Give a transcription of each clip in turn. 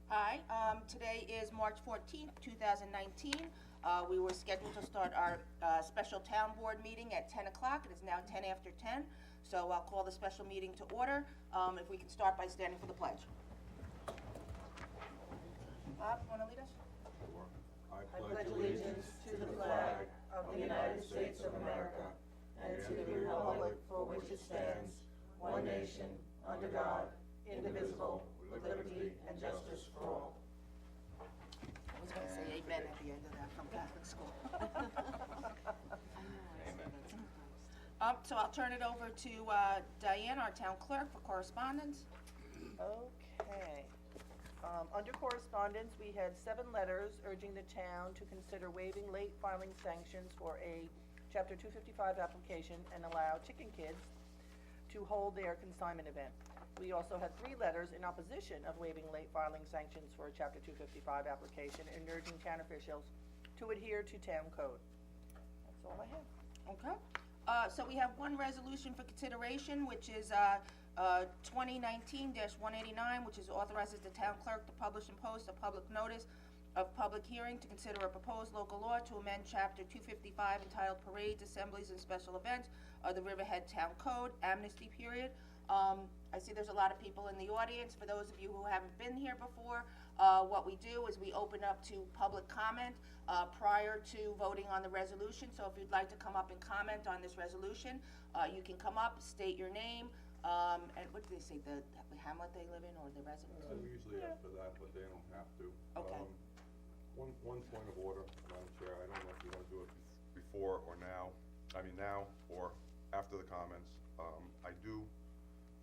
Hi, today is March 14th, 2019. We were scheduled to start our special town board meeting at 10 o'clock. It is now 10 after 10, so I'll call the special meeting to order. If we can start by standing for the pledge. Bob, want to lead us? I pledge allegiance to the flag of the United States of America and to the republic for which it stands, one nation, under God, indivisible, with liberty and justice for all. I was going to say amen at the end of that from Catholic school. So I'll turn it over to Diane, our town clerk, for correspondence. Okay. Under correspondence, we had 7 letters urging the town to consider waiving late filing sanctions for a Chapter 255 application and allow Chicken Kids to hold their consignment event. We also had 3 letters in opposition of waiving late filing sanctions for a Chapter 255 application and urging town officials to adhere to town code. That's all I have. Okay. So we have one resolution for consideration, which is 2019-189, which is authorizes the town clerk to publish and post a public notice of public hearing to consider a proposed local law to amend Chapter 255 entitled Parades, Assemblies, and Special Events of the Riverhead Town Code, amnesty period. I see there's a lot of people in the audience. For those of you who haven't been here before, what we do is we open up to public comment prior to voting on the resolution. So if you'd like to come up and comment on this resolution, you can come up, state your name, and what do they say, the hamlet they live in or the residence? We usually ask for that, but they don't have to. Okay. One point of order, Madam Chair, I don't know if you want to do it before or now, now or after the comments. I do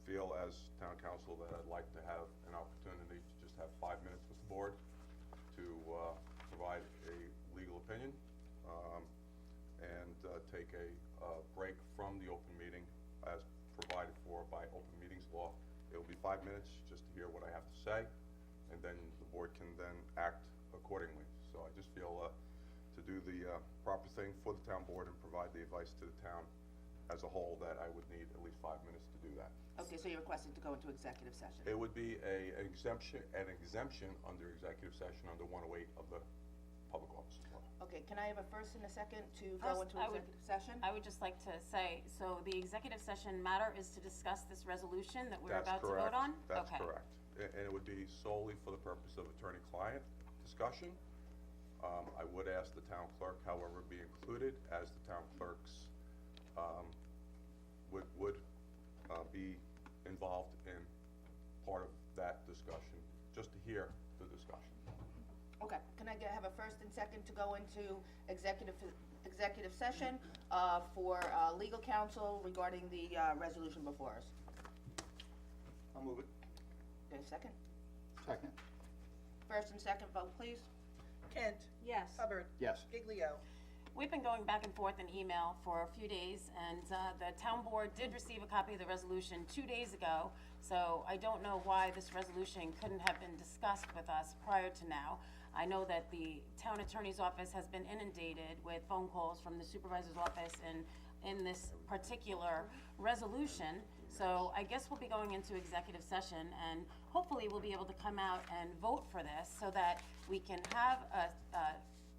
feel as town council that I'd like to have an opportunity to just have 5 minutes with the board to provide a legal opinion and take a break from the open meeting as provided for by open meetings law. It'll be 5 minutes just to hear what I have to say, and then the board can then act accordingly. So I just feel to do the proper thing for the town board and provide the advice to the town as a whole that I would need at least 5 minutes to do that. Okay, so you're requesting to go into executive session? It would be an exemption under executive session under 108 of the Public Office Law. Okay, can I have a first and a second to go into executive session? I would just like to say, so the executive session matter is to discuss this resolution that we're about to vote on? That's Okay. correct. And it would be solely for the purpose of attorney-client discussion. I would ask the town clerk, however, be included, as the town clerks would be involved in part of that discussion, just to hear the discussion. Okay, can I have a first and second to go into executive session for legal counsel regarding the resolution before us? I'll move it. Okay, second? Second. First and second vote, please. Kent. Yes. Hubbard. Yes. Giglio. We've been going back and forth in email for a few days, and the town board did receive a copy of the resolution 2 days ago, so I don't know why this resolution couldn't have been discussed with us prior to now. I know that the town attorney's office has been inundated with phone calls from the supervisor's office in this particular resolution, so I guess we'll be going into executive session, and hopefully we'll be able to come out and vote for this so that we can have a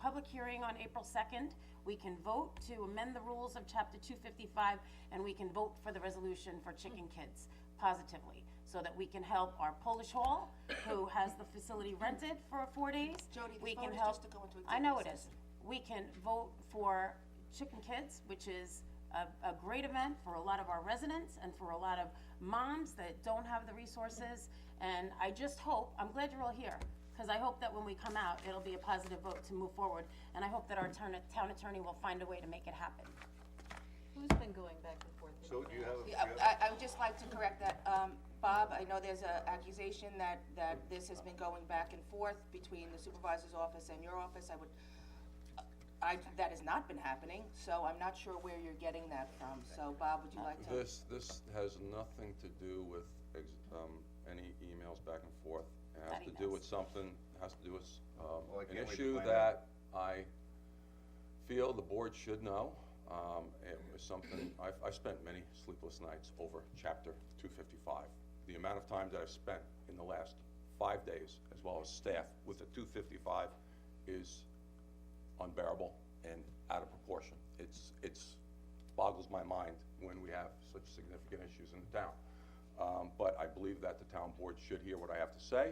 public hearing on April 2nd. We can vote to amend the rules of Chapter 255, and we can vote for the resolution for Chicken Kids positively, so that we can help our Polish Hall, who has the facility rented for 4 days. Jody, this We vote can is help. just to go into I know it executive is. We can vote for Chicken Kids, which is a great event for a lot of our residents and for a lot of moms that don't have the resources. And I just hope, I'm glad you're all here, because I hope that when we come out, it'll be a positive vote to move forward. And I hope that our town attorney will find a way to make it happen. Who's been going back and forth? So do you have Yeah, I would just like to correct that. Bob, I know there's an accusation that this has been going back and forth between the supervisor's office and your office. That has not been happening, so I'm not sure where you're getting that from. So Bob, would you like to? This has nothing to do with any emails back and forth. It has to do with something, has to do with an issue that I feel the board should know. It was something, I spent many sleepless nights over Chapter 255. The amount of time that I've spent in the last 5 days, as well as staff, with a 255 is unbearable and out of proportion. It's boggles my mind when we have such significant issues in the town. But I believe that the town board should hear what I have to say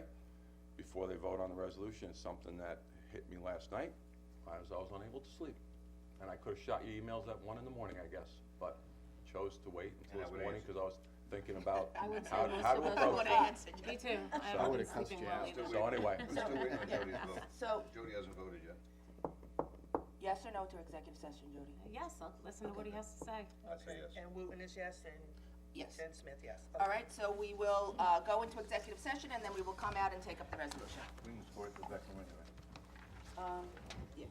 before they vote on the resolution. It's something that hit me last night, as I was unable to sleep. And I could've shot you emails at 1 in the morning, I guess, but chose to wait until this morning, because I was thinking about I would say how most to of us approach would it. answer. Me too, I haven't been would've sleeping well either. So anyway, We're still waiting on Jody's vote. So, Jody hasn't voted yet. yes or no to executive session, Jody? Yes, I'll listen to what he has to say. I'd say yes. And Wooten is yes, and Yes. Jen Smith, yes. All right, so we will, go into executive session, and then we will come out and take up the resolution. We can support Rebecca anyway. Yeah.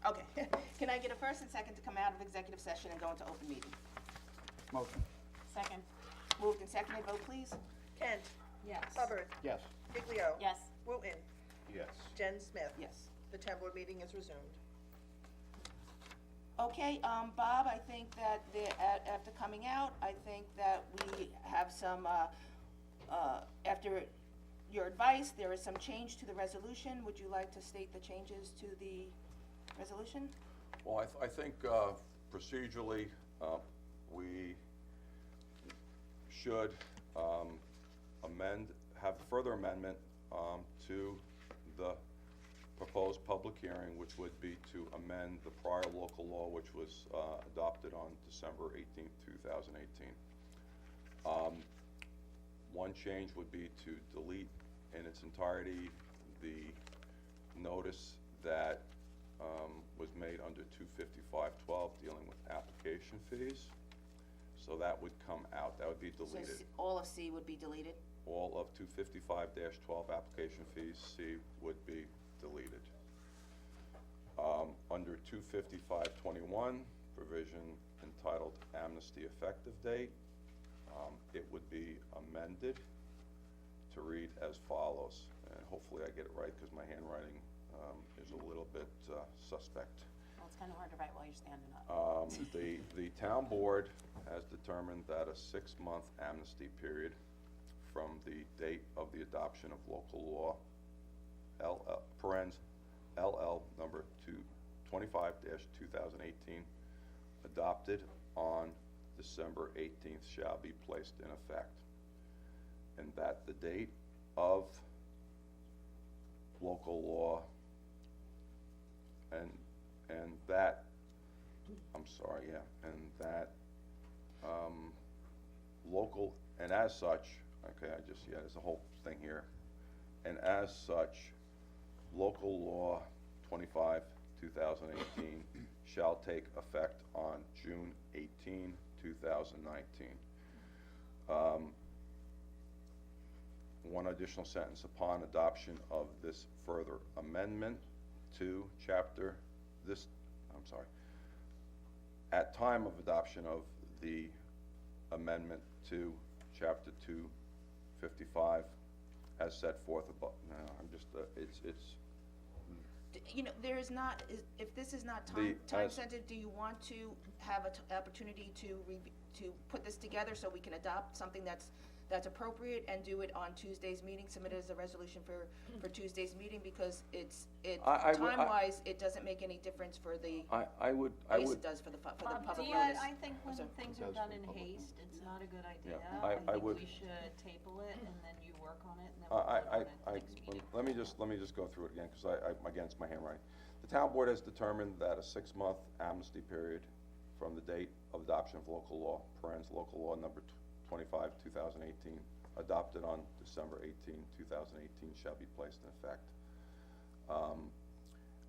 Okay, can I get a first and second to come out of executive session and go into open meeting? Motion. Second, Moved and seconded, vote please. Kent. Yes. Hubbard. Yes. Giglio. yes. Wooten. Yes. Jen Smith. Yes. The town board meeting is resumed. Okay, Bob, I think that after coming out, I think that we have some, after your advice, there is some change to the resolution. Would you like to state the changes to the resolution? Well, I think procedurally, we should have further amendment to the proposed public hearing, which would be to amend the prior local law, which was adopted on December 18th, 2018. One change would be to delete in its entirety the notice that was made under 255-12 dealing with application fees. So that would come out, that would be So deleted. all of C would be deleted? All of 255-12 application fees, C would be deleted. Under 255-21, provision entitled amnesty effective date, it would be amended to read as follows, and hopefully I get it right because my handwriting is a little bit suspect. Well, it's kind of hard to write while you're standing up. The town board has determined that a 6-month amnesty period from the date of the adoption of local law, LL number 25-2018, adopted on December 18th shall be placed in effect. And that the date of local law and that, I'm sorry, yeah, and that local, and as such, okay, there's a whole thing here. And as such, local law 25-2018 shall take effect on June 18, 2019. One additional sentence, upon adoption of this further amendment to at time of adoption of the amendment to chapter 255 as set forth above. No, I'm just, You know, there is not, if this is not time sensitive, do you want to have an opportunity to put this together so we can adopt something that's appropriate and do it on Tuesday's meeting, submit it as a resolution for Tuesday's meeting, because time-wise, it doesn't make any difference for the, I would, yes, it does for the public notice. I think when sorry. things are done in haste, it's not a good idea. Yeah, I think would- we should table it and then you work on it and then we'll vote on it next meeting. let me just go through it again, because again, it's my handwriting. The town board has determined that a 6-month amnesty period from the date of adoption of local law, local law number 25-2018, adopted on December 18, 2018, shall be placed in effect.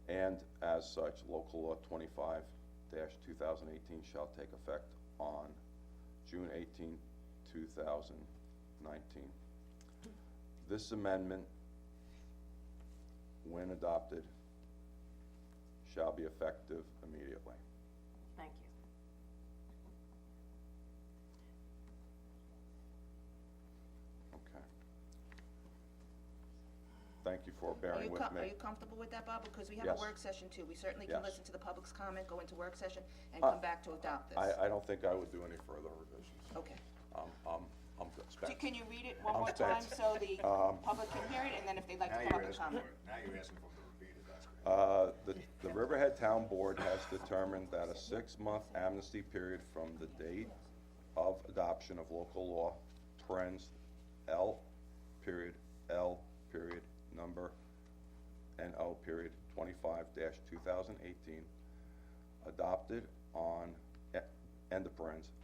And as such, local law 25-2018 shall take effect on June 18, 2019. This amendment, when adopted, shall be effective immediately. Thank you. Okay. Thank you for Are bearing you with me. are you comfortable with that, Bob? Because we have Yes. a work session too. We certainly can Yes. listen to the public's comment, go into work session, and come back to adopt this. I don't think I would do any further revisions. Okay. I'm good, spent. Can you read it one I'm more time spent. so the public can hear it, and then if they'd like to come up and comment? Now you're asking for the repeated, that's great. The Riverhead Town Board has determined that a 6-month amnesty period from the date of adoption of local law, L number NO 25-2018, adopted on,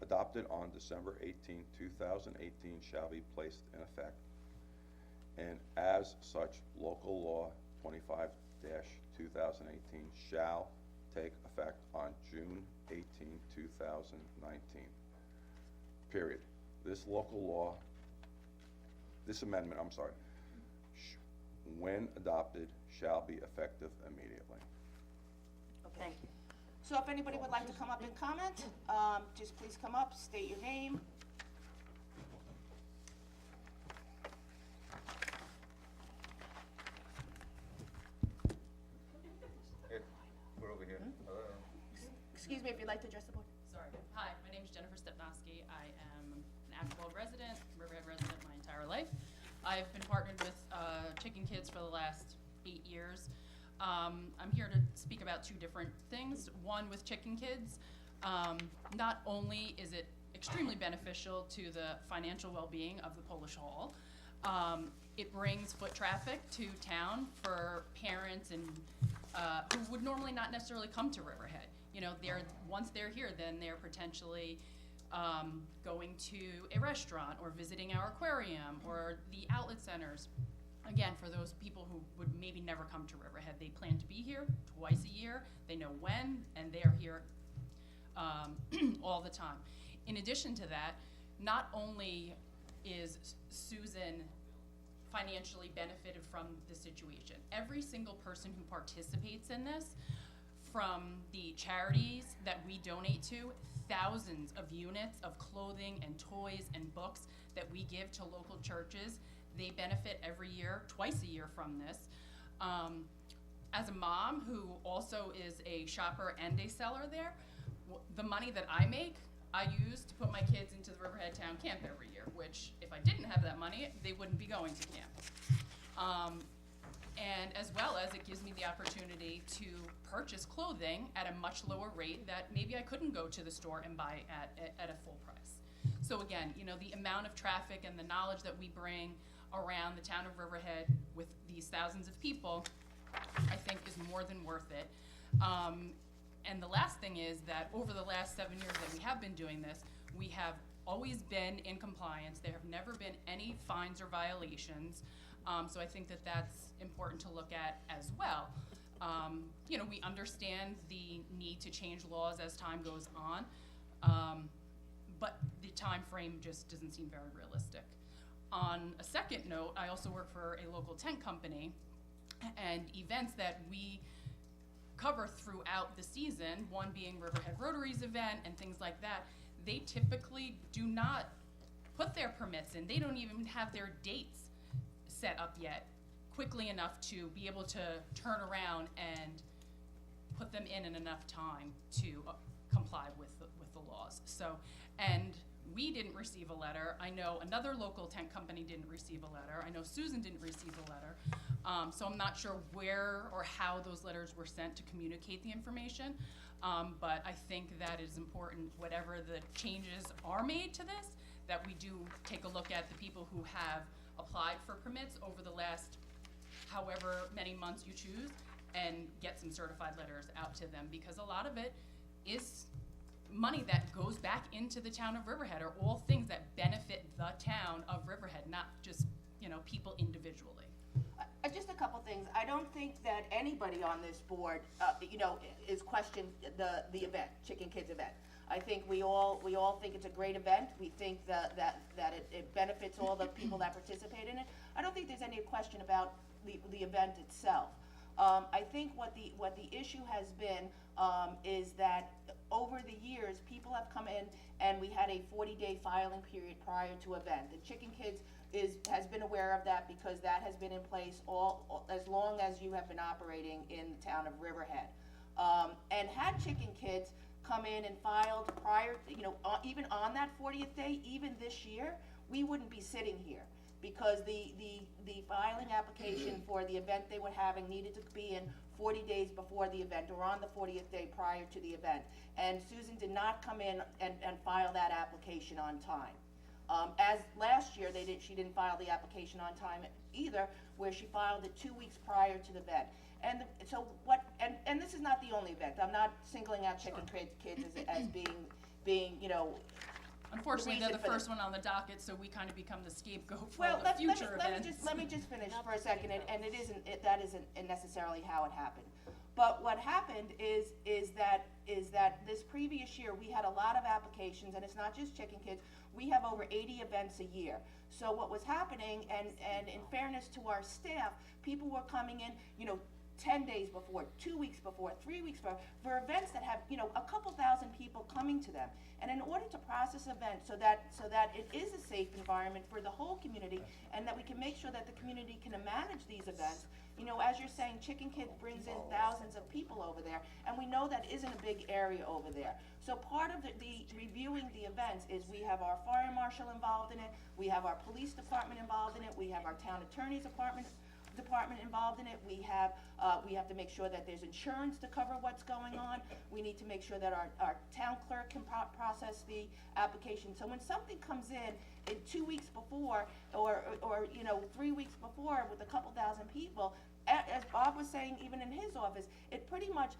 adopted on December 18, 2018, shall be placed in effect. And as such, local law 25-2018 shall take effect on June 18, 2019. Period. This local law, this amendment, when adopted, shall be effective immediately. Thank you. So if anybody would like to come up and comment, just please come up, state your name. We're over here. Excuse me, if you'd like to address the board. Sorry. Hi, my name is Jennifer Stepnoski. I am an Acapulco resident, Riverhead resident my entire life. I've been partnered with Chicken Kids for the last 8 years. I'm here to speak about two different things. One, with Chicken Kids, not only is it extremely beneficial to the financial well-being of the Polish Hall, it brings foot traffic to town for parents and who would normally not necessarily come to Riverhead. You know, once they're here, then they're potentially going to a restaurant or visiting our aquarium or the outlet centers. Again, for those people who would maybe never come to Riverhead, they plan to be here twice a year. They know when, and they're here all the time. In addition to that, not only is Susan financially benefited from the situation, every single person who participates in this, from the charities that we donate to, thousands of units of clothing and toys and books that we give to local churches, they benefit every year, twice a year from this. As a mom who also is a shopper and a seller there, the money that I make, I use to put my kids into the Riverhead Town Camp every year, which if I didn't have that money, they wouldn't be going to camp. And as well as it gives me the opportunity to purchase clothing at a much lower rate that maybe I couldn't go to the store and buy at a full price. So again, you know, the amount of traffic and the knowledge that we bring around the town of Riverhead with these thousands of people, I think is more than worth it. And the last thing is that over the last 7 years that we have been doing this, we have always been in compliance. There have never been any fines or violations. So I think that that's important to look at as well. You know, we understand the need to change laws as time goes on, but the time frame just doesn't seem very realistic. On a second note, I also work for a local tent company, and events that we cover throughout the season, one being Riverhead Rotary's event and things like that, they typically do not put their permits in. They don't even have their dates set up yet quickly enough to be able to turn around and put them in enough time to comply with the laws. So, and we didn't receive a letter. I know another local tent company didn't receive a letter. I know Susan didn't receive a letter. So I'm not sure where or how those letters were sent to communicate the information. But I think that it is important, whatever the changes are made to this, that we do take a look at the people who have applied for permits over the last however many months you choose and get some certified letters out to them, because a lot of it is money that goes back into the town of Riverhead, or all things that benefit the town of Riverhead, not just, you know, people individually. Just a couple things. I don't think that anybody on this board, you know, is questioning the event, Chicken Kids event. I think we all think it's a great event. We think that it benefits all the people that participate in it. I don't think there's any question about the event itself. I think what the issue has been is that over the years, people have come in and we had a 40-day filing period prior to event. The Chicken Kids has been aware of that because that has been in place as long as you have been operating in the town of Riverhead. And had Chicken Kids come in and filed prior, you know, even on that 40th day, even this year, we wouldn't be sitting here, because the filing application for the event they were having needed to be in 40 days before the event, or on the 40th day prior to the event. And Susan did not come in and file that application on time. As last year, she didn't file the application on time either, where she filed it 2 weeks prior to the event. And and this is not the only event. I'm not singling out Chicken Kids as being, you know, Unfortunately, they're the reason for first one on the docket, so we kind of become the scapegoat for well, all the future events. let me just finish for a second, and that isn't necessarily how it happened. But what happened is that this previous year, we had a lot of applications, and it's not just Chicken Kids. We have over 80 events a year. So what was happening, and in fairness to our staff, people were coming in, you know, 10 days before, 2 weeks before, 3 weeks before, for events that have, you know, a couple thousand people coming to them. And in order to process events so that it is a safe environment for the whole community, and that we can make sure that the community can manage these events, you know, as you're saying, Chicken Kids brings in thousands of people over there, and we know that isn't a big area over there. So part of the reviewing the events is we have our fire marshal involved in it, we have our police department involved in it, we have our town attorney's department involved in it. We have to make sure that there's insurance to cover what's going on. We need to make sure that our town clerk can process the application. So when something comes in 2 weeks before, or you know, 3 weeks before with a couple thousand people, as Bob was saying, even in his office, it pretty much,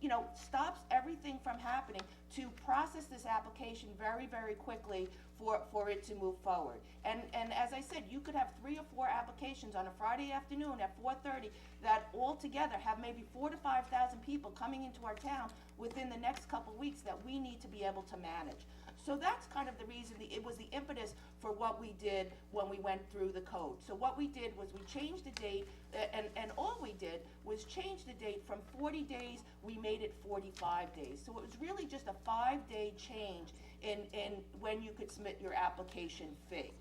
you know, stops everything from happening to process this application very, very quickly for it to move forward. And as I said, you could have 3 or 4 applications on a Friday afternoon at 4:30 that all together have maybe 4,000 to 5,000 people coming into our town within the next couple weeks that we need to be able to manage. So that's kind of the reason, it was the impetus for what we did when we went through the code. So what we did was we changed the date, and all we did was change the date from 40 days, we made it 45 days. So it was really just a 5-day change in when you could submit your application fee.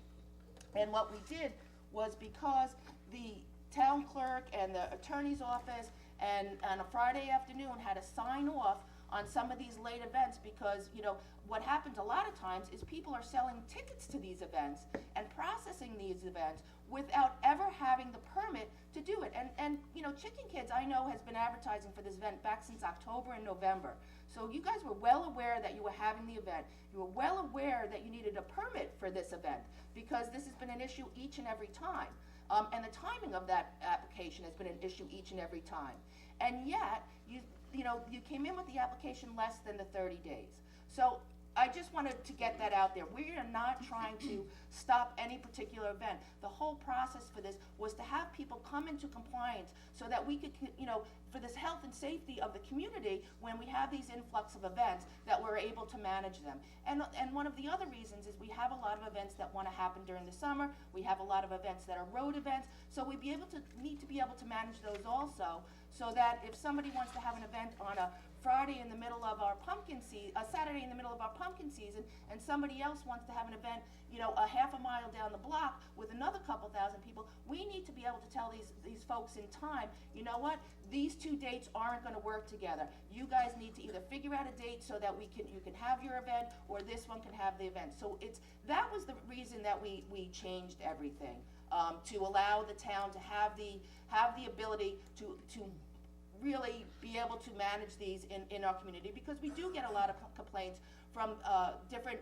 And what we did was, because the town clerk and the attorney's office and on a Friday afternoon had to sign off on some of these late events, because, you know, what happens a lot of times is people are selling tickets to these events and processing these events without ever having the permit to do it. And you know, Chicken Kids, I know, has been advertising for this event back since October and November. So you guys were well aware that you were having the event. You were well aware that you needed a permit for this event, because this has been an issue each and every time. And the timing of that application has been an issue each and every time. And yet, you know, you came in with the application less than the 30 days. So I just wanted to get that out there. We are not trying to stop any particular event. The whole process for this was to have people come into compliance so that we could, you know, for this health and safety of the community, when we have these influx of events, that we're able to manage them. And one of the other reasons is we have a lot of events that want to happen during the summer. We have a lot of events that are road events. So we need to be able to manage those also, so that if somebody wants to have an event on a Friday in the middle of our pumpkin season, a Saturday in the middle of our pumpkin season, and somebody else wants to have an event, you know, a half a mile down the block with another couple thousand people, we need to be able to tell these folks in time, you know what, these 2 dates aren't gonna work together. You guys need to either figure out a date so that you can have your event, or this one can have the event. So that was the reason that we changed everything, to allow the town to have the ability to really be able to manage these in our community, because we do get a lot of complaints from different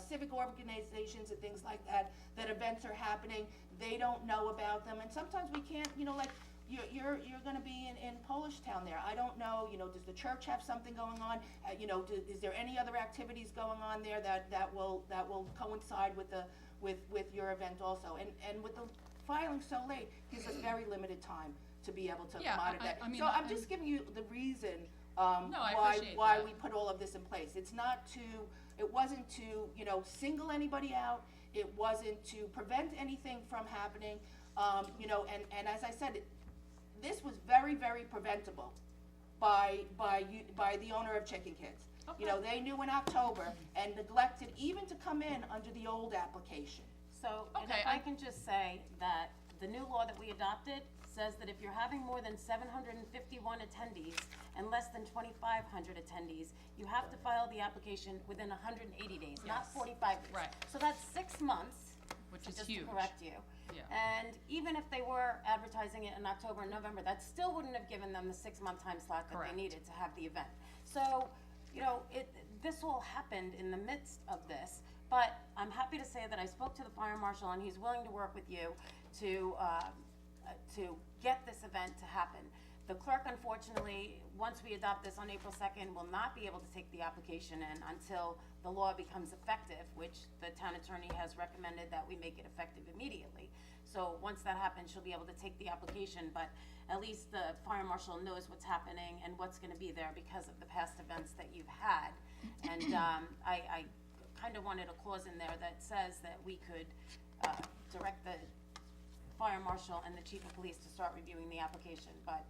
civic organizations and things like that events are happening, they don't know about them, and sometimes we can't, you know, like you're gonna be in Polish Town there, I don't know, you know, does the church have something going on, you know, is there any other activities going on there that will coincide with your event also, and with the filing so late gives us very limited time to be able to Yeah, monitor that. I mean, So I'm just giving you the reason, I appreciate why that. we put all of this in place. It wasn't to, you know, single anybody out, it wasn't to prevent anything from happening, you know, and as I said, this was very, very preventable by the owner of Chicken Kids. You know, they knew in October and neglected even to come in under the old application. So, and Okay, if I can just say that the new law that we adopted says that if you're having more than 751 attendees and less than 2,500 attendees, you have to file the application within 180 days, not Yes. 45 days. Right. So that's 6 months, Which is just huge. to correct you. Yeah. And even if they were advertising it in October and November, that still wouldn't have given them the 6-month time slot that Correct. they needed to have the event. So, you know, this all happened in the midst of this, but I'm happy to say that I spoke to the fire marshal and he's willing to work with you to get this event to happen. The clerk, unfortunately, once we adopt this on April 2nd, will not be able to take the application in until the law becomes effective, which the town attorney has recommended that we make it effective immediately. So once that happens, she'll be able to take the application, but at least the fire marshal knows what's happening and what's gonna be there because of the past events that you've had. And I kind of wanted a clause in there that says that we could direct the fire marshal and the chief of police to start reviewing the application, but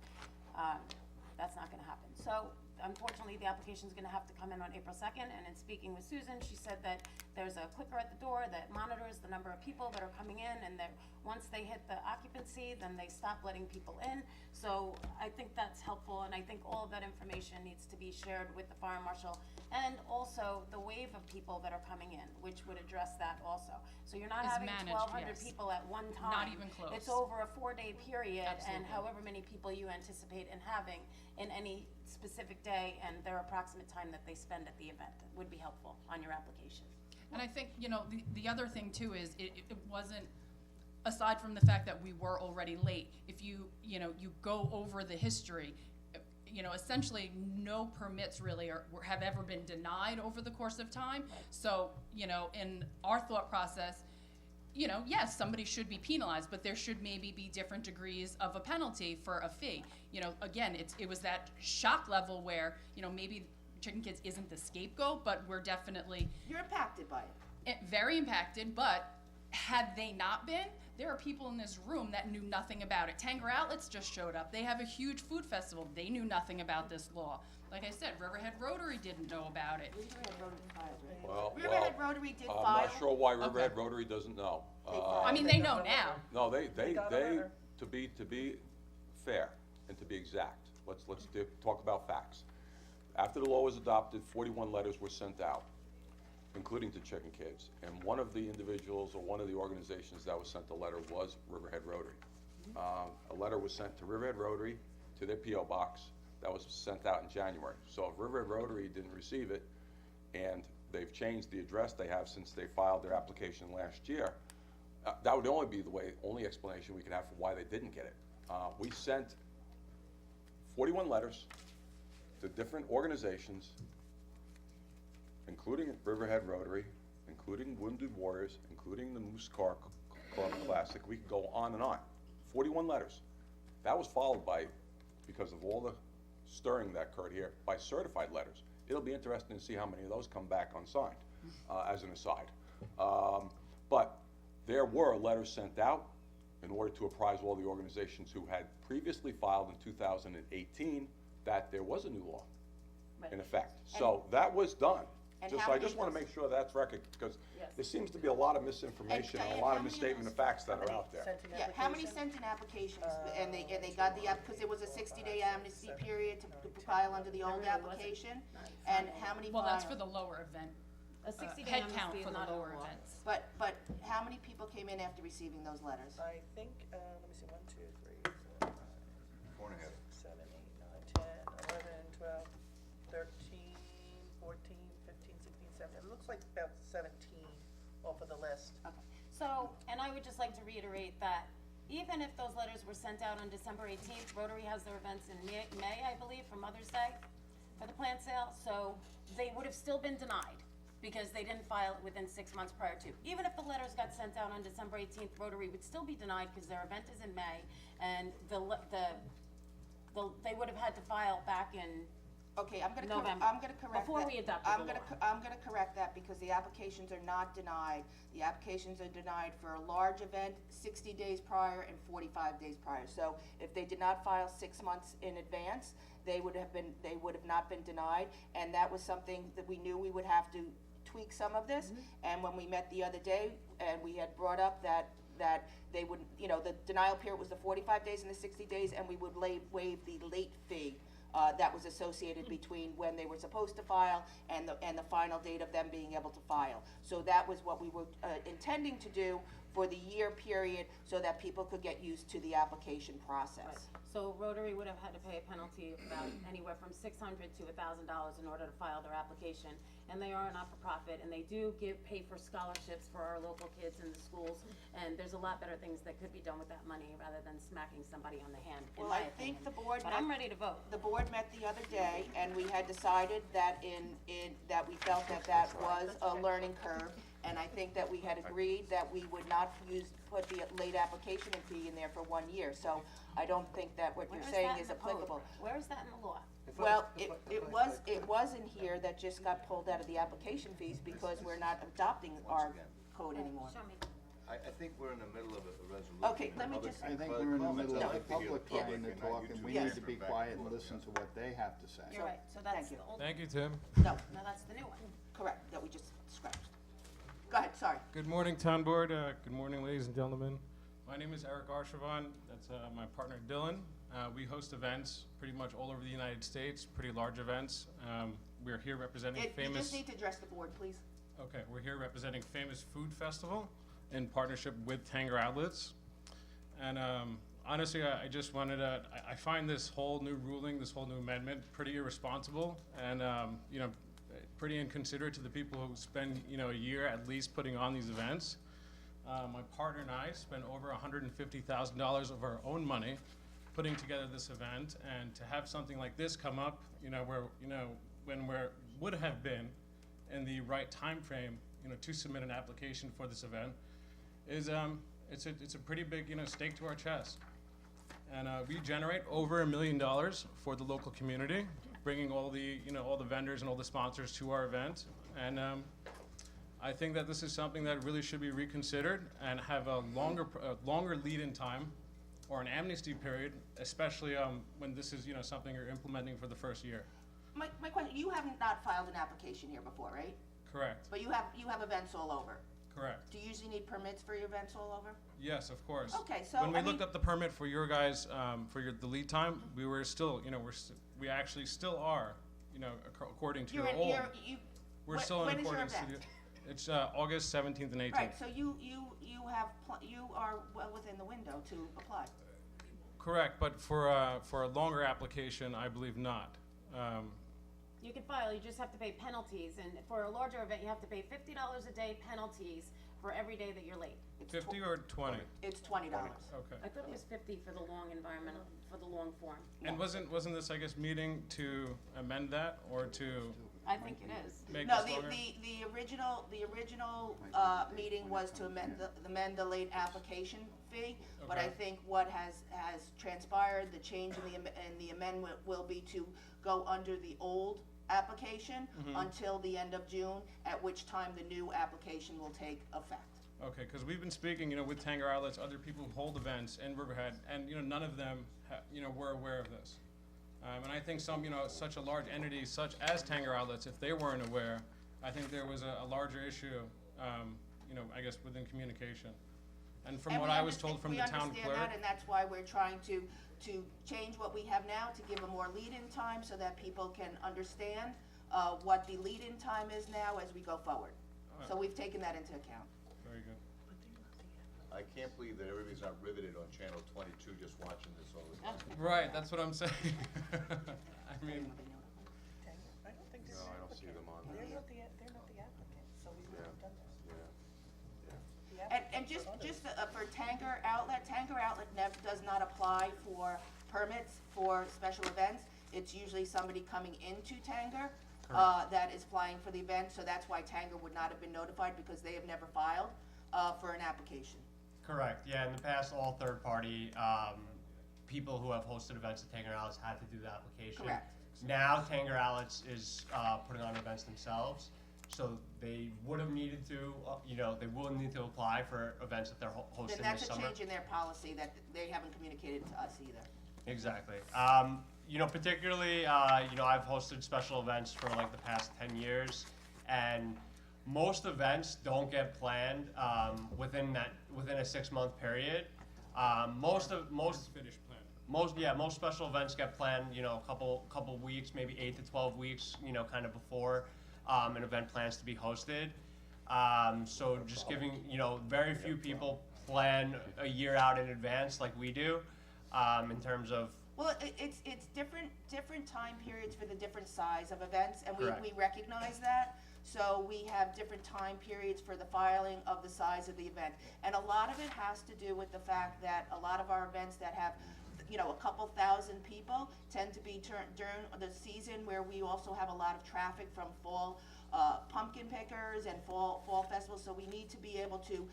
That's not gonna happen. So unfortunately, the application's gonna have to come in on April 2nd, and in speaking with Susan, she said that there's a clicker at the door that monitors the number of people that are coming in, and that once they hit the occupancy, then they stop letting people in. So I think that's helpful, and I think all of that information needs to be shared with the fire marshal, and also the wave of people that are coming in, which would address that also. So you're not Is having managed, 1,200 yes. people at one time. Not even close. It's over a 4-day period, and Absolutely. however many people you anticipate in having in any specific day, and their approximate time that they spend at the event would be helpful on your application. And I think, you know, the other thing too is it wasn't, aside from the fact that we were already late, if you go over the history, you know, essentially no permits really have ever been denied over the course of time. So, you know, in our thought process, you know, yes, somebody should be penalized, but there should maybe be different degrees of a penalty for a fee. You know, again, it was that shock level where, you know, maybe Chicken Kids isn't the scapegoat, but we're definitely You're impacted by it. very impacted. But had they not been, there are people in this room that knew nothing about it. Tanger Outlets just showed up. They have a huge food festival. They knew nothing about this law. Like I said, Riverhead Rotary didn't know about it. Riverhead Rotary filed, right? Well, Riverhead Rotary did file. I'm not sure why Okay. Riverhead Rotary doesn't know. filed. I mean, they know now. No, they, got a letter. to be fair and to be exact, let's talk about facts. After the law was adopted, 41 letters were sent out, including to Chicken Kids. And one of the individuals or one of the organizations that was sent a letter was Riverhead Rotary. A letter was sent to Riverhead Rotary, to their P.O. box, that was sent out in January. So if Riverhead Rotary didn't receive it, and they've changed the address they have since they filed their application last year, that would only be the only explanation we could have for why they didn't get it. We sent 41 letters to different organizations, including Riverhead Rotary, including Wounded Warriors, including the Moose Car Club Classic. We could go on and on. 41 letters. That was followed by, because of all the stirring that occurred here, by certified letters. It'll be interesting to see how many of those come back unsigned, as an aside. But there were letters sent out in order to apprise all the organizations who had previously filed in 2018 that there was a new law in effect. So that was done. And Just, how I many just wanna of those- make sure that's record, because Yes. there seems to be a lot of misinformation and a Diane, lot how of many of misstatement of those- facts that are out there. Sent an Yeah, how many application? sent in applications, and they got the because there was a 60-day amnesty period to file under the old There really wasn't. application, No, it's and not. how many Well, that's for filed? the lower event, A 60-day head amnesty count is for the not a lower law. events. But how many people came in after receiving those letters? I think, let me see, 1, 2, 3, 4, 5, 4.5. 6, 7, 8, 9, 10, 11, 12, 13, 14, 15, 16, 17. It looks like about 17 off of the list. Okay, so, and I would just like to reiterate that even if those letters were sent out on December 18th, Rotary has their events in May, I believe, for Mother's Day, for the plant sale, so they would have still been denied because they didn't file it within 6 months prior to. Even if the letters got sent out on December 18th, Rotary would still be denied because their event is in May, and they would have had to file back in, Okay, I'm gonna November, correct that. before we adopted the law. I'm gonna correct that because the applications are not denied. The applications are denied for a large event 60 days prior and 45 days prior. So if they did not file 6 months in advance, they would have not been denied. And that was something that we knew we would have to tweak some of this. And when we met the other day, and we had brought up that they would, the denial period was the 45 days and the 60 days, and we would waive the late fee that was associated between when they were supposed to file and the final date of them being able to file. So that was what we were intending to do for the year period so that people could get used to the application process. So Rotary would have had to pay a penalty of about anywhere from $600 to $1,000 in order to file their application. And they are a not-for-profit, and they do pay for scholarships for our local kids in the schools. And there's a lot better things that could be done with that money rather than smacking somebody on the hand, in Well, my I opinion. think the board But met- I'm ready to vote. The board met the other day, and we had decided that that we felt that was a learning curve. And I think that we had agreed that we would not put the late application fee in there for 1 year. So I don't think that what Where you're is saying that in is the code? applicable. Where is that in the law? Well, it was in here that just got pulled out of the application fees because we're not adopting our code anymore. Show me. I I think we're in the middle of a resolution. Okay, let me Other just- I think public we're in the comments, middle I'd of the like to hear public trying to and not talk, you and two we Yes. need to be back quiet and forth. listen to what they have to say. You're right, so that's the you. old, Thank you, Tim. No, no, that's the new one. correct, that we just scratched. Go ahead, sorry. Good morning, Town Board. Good morning, ladies and gentlemen. My name is Eric Archivon. That's my partner Dylan. We host events pretty much all over the United States, pretty large events. We're here representing You famous. just need to address the board, please. Okay, we're here representing Famous Food Festival in partnership with Tanger Outlets. And honestly, I just wanted to, I find this whole new ruling, this whole new amendment pretty irresponsible and, you know, pretty inconsiderate to the people who spend, you know, a year at least putting on these events. My partner and I spent over $150,000 of our own money putting together this event, and to have something like this come up, you know, where, you know, when would have been in the right time frame, you know, to submit an application for this event, is it's a pretty big, you know, stake to our chest. And we generate over $1 million for the local community, bringing all the, you know, all the vendors and all the sponsors to our event. And I think that this is something that really should be reconsidered and have a longer lead-in time or an amnesty period, especially when this is, you know, something you're implementing for the first year. My question, you have not filed an application here before, right? Correct, But you have events all over. correct. Do you usually need permits for your events all over? Yes, of course. Okay, so, When we I looked mean- up the permit for your guys, the lead time, we were still, you know, we actually still are, you know, according to You're your in, old. when We're still in is your accordance to the. event? It's August 17th and 18th. Right, so you are well within the window to apply. Correct, but for a longer application, I believe not. You can file, you just have to pay penalties, and for a larger event, you have to pay $50 a day penalties for every day that you're late. It's 50 or 20? It's $20. Okay. I thought it was 50 for the long environmental, for the long form. And wasn't this, I guess, meeting to amend that or to I think it is. make No, this longer? the original meeting was to amend the late application fee, but I Okay. think what has transpired, the change in the amendment will be to go under the old application Mm-hmm. until the end of June, at which time the new application will take effect. Okay, because we've been speaking, you know, with Tanger Outlets, other people who hold events in Riverhead, and, you know, none of them, you know, were aware of this. And I think some, you know, such a large entity such as Tanger Outlets, if they weren't aware, I think there was a larger issue, you know, I guess within communication. And from And what we I was told from the town We understand clerk. that, and that's why we're trying to change what we have now, to give a more lead-in time, so that people can understand what the lead-in time is now as we go forward. So we've taken that into account. Very good. I can't believe that everybody's not riveted on Channel 22 just watching this all the time. Right, that's what I'm saying. I mean, I don't think this is. No, I don't see them on They're there. not the applicant, so we would have done that. Yeah. And just for Tanger Outlet does not apply for permits for special events. It's usually somebody coming into Tanger, that is applying for the event, so that's why Tanger would not have been notified, because they have never filed, for an application. Correct, yeah, in the past, all third-party, people who have hosted events at Tanger Outlets had to do the application. Correct. Now, Tanger Outlets is, putting on events themselves, so they would have needed to, you know, they will need to apply for events that they're hosting Then this that's a summer. change in their policy that they haven't communicated to us either. Exactly. You know, particularly, you know, I've hosted special events for like the past 10 years, and most events don't get planned within a 6-month period. Most finished plan. most special events get planned, you know, a couple weeks, maybe 8 to 12 weeks, you know, kind of before an event plans to be hosted. So just giving, you know, very few people plan a year out in advance like we do, in terms of. Well, it's different time periods for the different size of events, and Correct. we recognize that. So we have different time periods for the filing of the size of the event. And a lot of it has to do with the fact that a lot of our events that have, you know, a couple thousand people tend to be during the season where we also have a lot of traffic from fall pumpkin pickers and fall festivals. So we need to be able to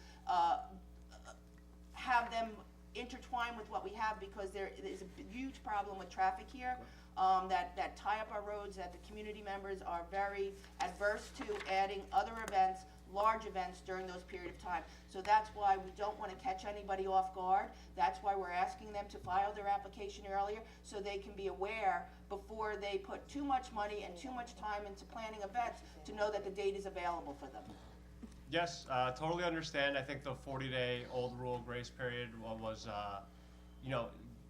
have them intertwine with what we have, because there is a huge problem with traffic here, that tie up our roads, that the community members are very adverse to adding other events large events during those period of time. So that's why we don't wanna catch anybody off guard. That's why we're asking them to file their application earlier, so they can be aware before they put too much money and too much time into planning events to know that the date is available for them. Yes, totally understand. I think the 40-day old rule grace period was, you know,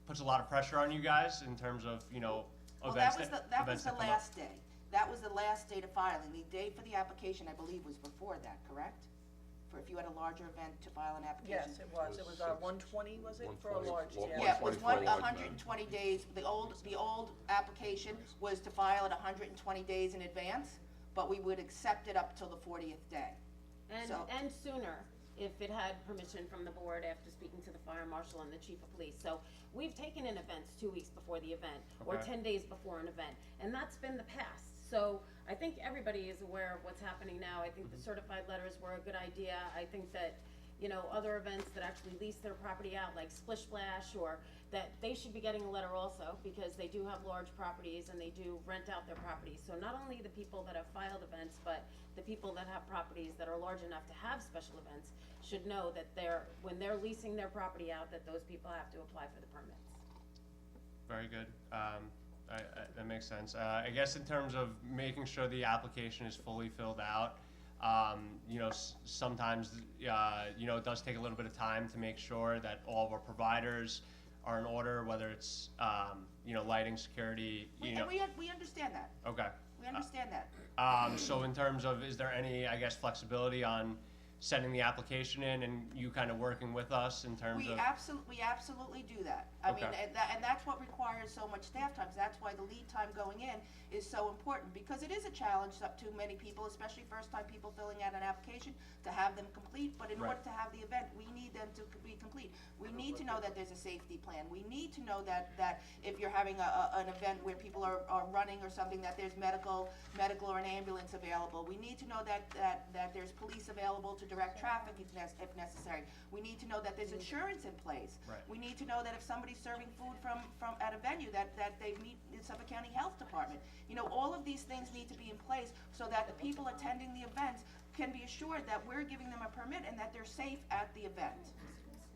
puts a lot of pressure on you guys in terms of, you know, Well, events that was events the come up. last day. That was the last day to filing. The day for the application, I believe, was before that, correct? For if you had a larger event to file an application? Yes, it was. It was 120, was it, for a 120, large, well, yeah. Yeah, it was 120 for a large 120 days. The old application was to file it 120 days in advance, but we would accept it up till the 40th day. So- And sooner, if it had permission from the board after speaking to the fire marshal and the chief of police. So we've taken in events 2 weeks before the event, or Okay. 10 days before an event, and that's been the past. So I think everybody is aware of what's happening now. I think the certified letters were a good idea. I think that, you know, other events that actually lease their property out, like Splish Splash, or that they should be getting a letter also, because they do have large properties and they do rent out their properties. So not only the people that have filed events, but the people that have properties that are large enough to have special events should know that when they're leasing their property out, that those people have to apply for the permits. Very good. That makes sense. I guess in terms of making sure the application is fully filled out, you know, sometimes, you know, it does take a little bit of time to make sure that all of our providers are in order, whether it's, you know, lighting, security, you know. And we understand that. Okay. We understand that. So in terms of, is there any, I guess, flexibility on sending the application in and you kind of working with us in terms We of? absolutely do that. I mean, Okay. and that's what requires so much staff time. That's why the lead time going in is so important, because it is a challenge up to many people, especially first-time people filling out an application, to have them complete. But in Right. order to have the event, we need them to be complete. We need to know that there's a safety plan. We need to know that if you're having an event where people are running or something, that there's medical or an ambulance available. We need to know that there's police available to direct traffic if necessary. We need to know that there's insurance in place. Right. We need to know that if somebody's serving food from at a venue, that they meet the Suffolk County Health Department. You know, all of these things need to be in place so that the people attending the events can be assured that we're giving them a permit and that they're safe at the event.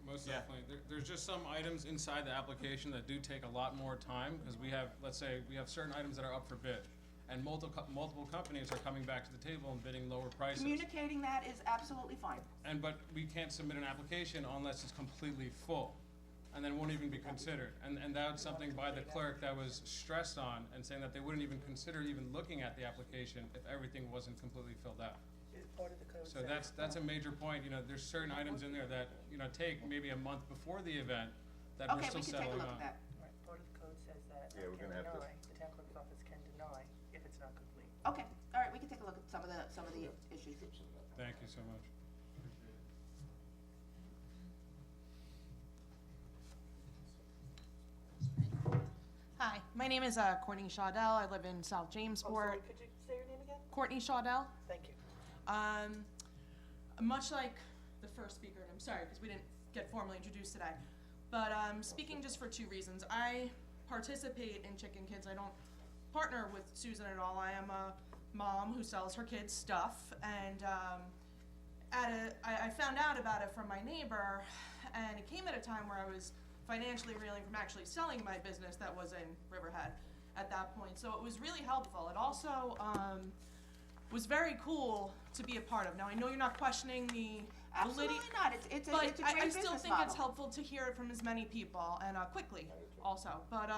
Most Yeah. definitely. There's just some items inside the application that do take a lot more time, because we have, let's say, we have certain items that are up for bid, and multiple companies are coming back to the table and bidding lower prices. Communicating that is absolutely fine. But we can't submit an application unless it's completely full, and then won't even be considered. And that's something by the clerk that was stressed on, and saying that they wouldn't even consider even looking at the application if everything wasn't completely filled out. Part of the code So says- that's a major point. You know, there's certain items in there that, you know, take maybe a month before the event that we're Okay, still we can take a settling look on. at that. Right, part of the code says that Yeah, we're can gonna have to- deny, the town clerk's office can deny if it's not complete. Okay, all right, we can take a look at some of the issues. Thank you so much. Hi, my name is Courtney Shaudell. I live in South Oh, Jamesport. sorry, could you say your name again? Courtney Shaudell. Thank you. Much like the first speaker, and I'm sorry because we didn't get formally introduced today, but speaking just for two reasons. I participate in Chicken Kids. I don't partner with Susan at all. I am a mom who sells her kids stuff, and I found out about it from my neighbor, and it came at a time where I was financially reeling from actually selling my business that was in Riverhead at that point. So it was really helpful. It also was very cool to be a part of. Now, I know you're not questioning the validity. Absolutely not, it's a But great business I model. still think it's helpful to hear it from as many people, and quickly also. But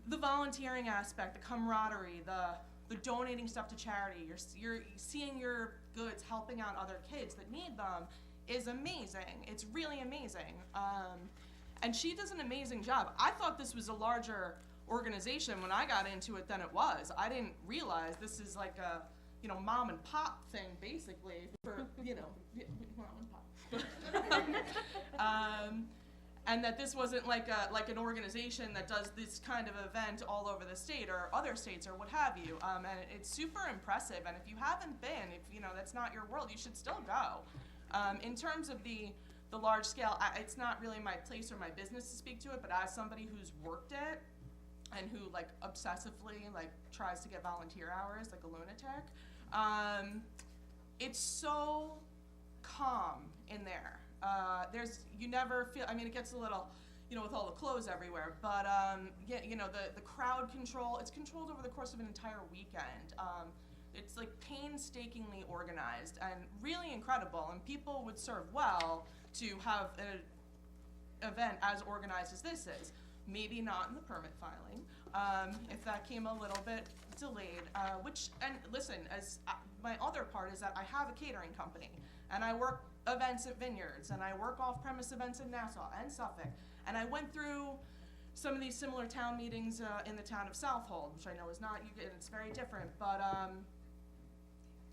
the volunteering aspect, the camaraderie, the donating stuff to charity, you're seeing your goods helping out other kids that need them is amazing. It's really amazing. And she does an amazing job. I thought this was a larger organization when I got into it than it was. I didn't realize this is like a, mom and pop thing basically for, mom and pop. And that this wasn't like an organization that does this kind of event all over the state or other states or what have you. And it's super impressive. And if you haven't been, if that's not your world, you should still go. In terms of the large scale, it's not really my place or my business to speak to it, but as somebody who's worked it and who obsessively tries to get volunteer hours like a lunatic, it's so calm in there. You never feel, I mean, it gets a little, you know, with all the clothes everywhere, but, yeah, you know, the crowd control, it's controlled over the course of an entire weekend. It's like painstakingly organized and really incredible, and people would serve well to have an event as organized as this is. Maybe not in the permit filing, if that came a little bit delayed, and listen, my other part is that I have a catering company, and I work events at Vineyards, and I work off-premise events in Nassau and Suffolk, and I went through some of these similar town meetings in the town of Southold, which I know is not, it's very different, but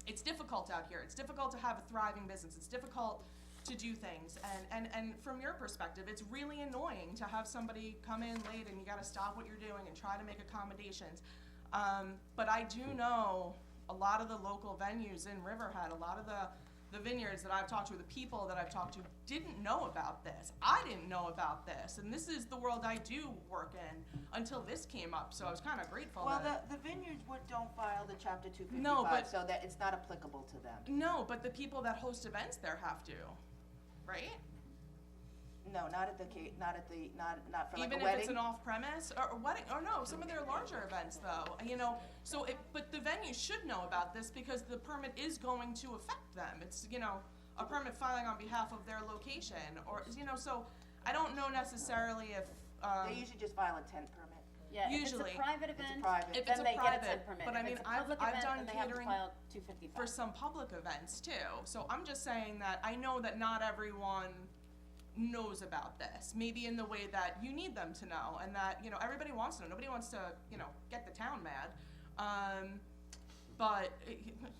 it's difficult out here. It's difficult to have a thriving business. It's difficult to do things, and from your perspective, it's really annoying to have somebody come in late and you gotta stop what you're doing and try to make accommodations. But I do know a lot of the local venues in Riverhead, a lot of the vineyards that I've talked to, the people that I've talked to, didn't know about this. I didn't know about this, and this is the world I do work in until this came up, so I was kinda grateful Well, that the vineyards don't file the chapter 255, No, but- so that it's not applicable to them. No, but the people that host events there have to, right? No, not for like a wedding. Even if it's an off-premise or wedding, or no, some of their larger events though, you know, but the venue should know about this because the permit is going to affect them. It's, you know, a permit filing on behalf of their location or, you know, so I don't know necessarily if, They usually just file a tent permit. Yeah, if it's Usually. a private event, private. If it's then a they get a private, tent permit. but I If mean, it's a I've public done event, then they have to catering file 255. for some public events too. So I'm just saying that I know that not everyone knows about this, maybe in the way that you need them to know, and that, you know, everybody wants to know. Nobody wants to, you know, get the town mad. But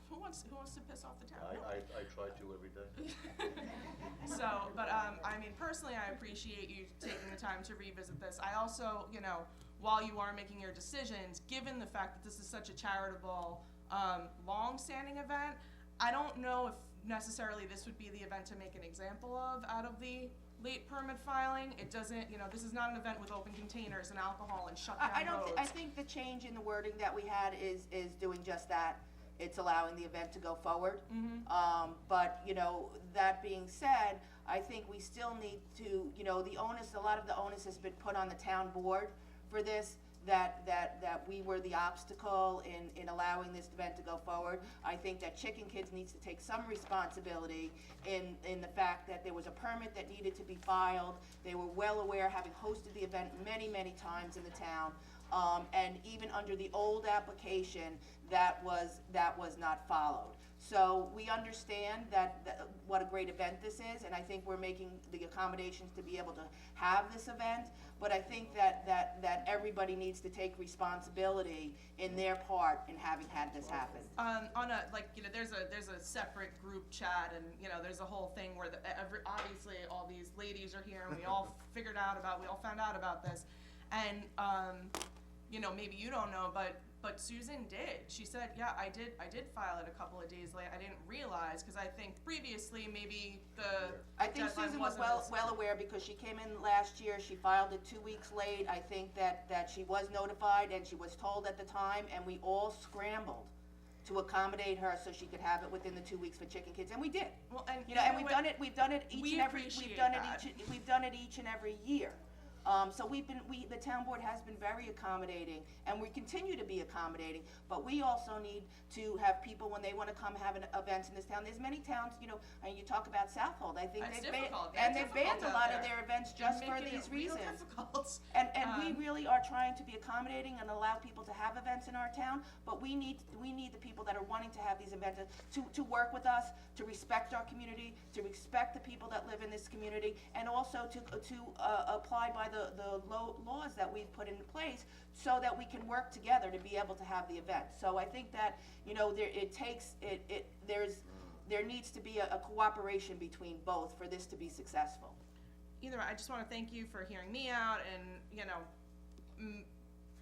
who wants to piss off the town? I try to every day. So, but I mean, personally, I appreciate you taking the time to revisit this. I also, you know, while you are making your decisions, given the fact that this is such a charitable, long-standing event, I don't know if necessarily this would be the event to make an example of out of the late permit filing. It doesn't, you know, this is not an event with open containers and alcohol and shut down roads. I think the change in the wording that we had is doing just that. It's allowing the event to go forward. But, you know, that being said, I think we still need to, you know, a lot of the onus has been put on the town board for this, that we were the obstacle in allowing this event to go forward. I think that Chicken Kids needs to take some responsibility in the fact that there was a permit that needed to be filed. They were well aware, having hosted the event many, many times in the town. And even under the old application, that was not followed. So we understand what a great event this is, and I think we're making the accommodations to be able to have this event. But I think that everybody needs to take responsibility in their part in having had this happen. On a, like, you know, there's a separate group chat, and, you know, there's a whole thing where obviously all these ladies are here, and we all found out about this. And, you know, maybe you don't know, but Susan did. She said, yeah, I did file it a couple of days late. I didn't realize, because I think previously maybe I think Susan was well aware, because she came in last year, she filed it 2 weeks late. I think that she was notified and she was told at the time, and we all scrambled to accommodate her so she could have it within the 2 weeks for Chicken Kids, and we did. Well, and you know, and we've done it each and every year. So the town board has been very accommodating, and we continue to be accommodating, but we also need to have people, when they wanna come have events in this town. There's many towns, you know, and you talk about Southold, I think It's they've difficult. banned, They're and they've banned a difficult lot out of there. their events They're just for making these it real reasons. difficult. And we really are trying to be accommodating and allow people to have events in our town, but we need the people that are wanting to have these events to work with us, to respect our community, to respect the people that live in this community, and also to apply by the laws that we've put into place, so that we can work together to be able to have the event. So I think that, you know, there needs to be a cooperation between both for this to be successful. Either way, I just want to thank you for hearing me out and, you know,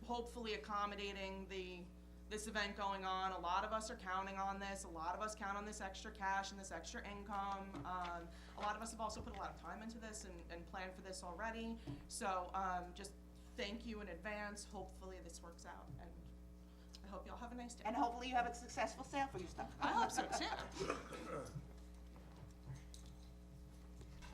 hopefully accommodating this event going on. A lot of us are counting on this. A lot of us count on this extra cash and this extra income. A lot of us have also put a lot of time into this and planned for this already. So just thank you in advance. Hopefully this works out. And I hope y'all have a nice day. And hopefully you have a successful sale for your stuff. I hope so too.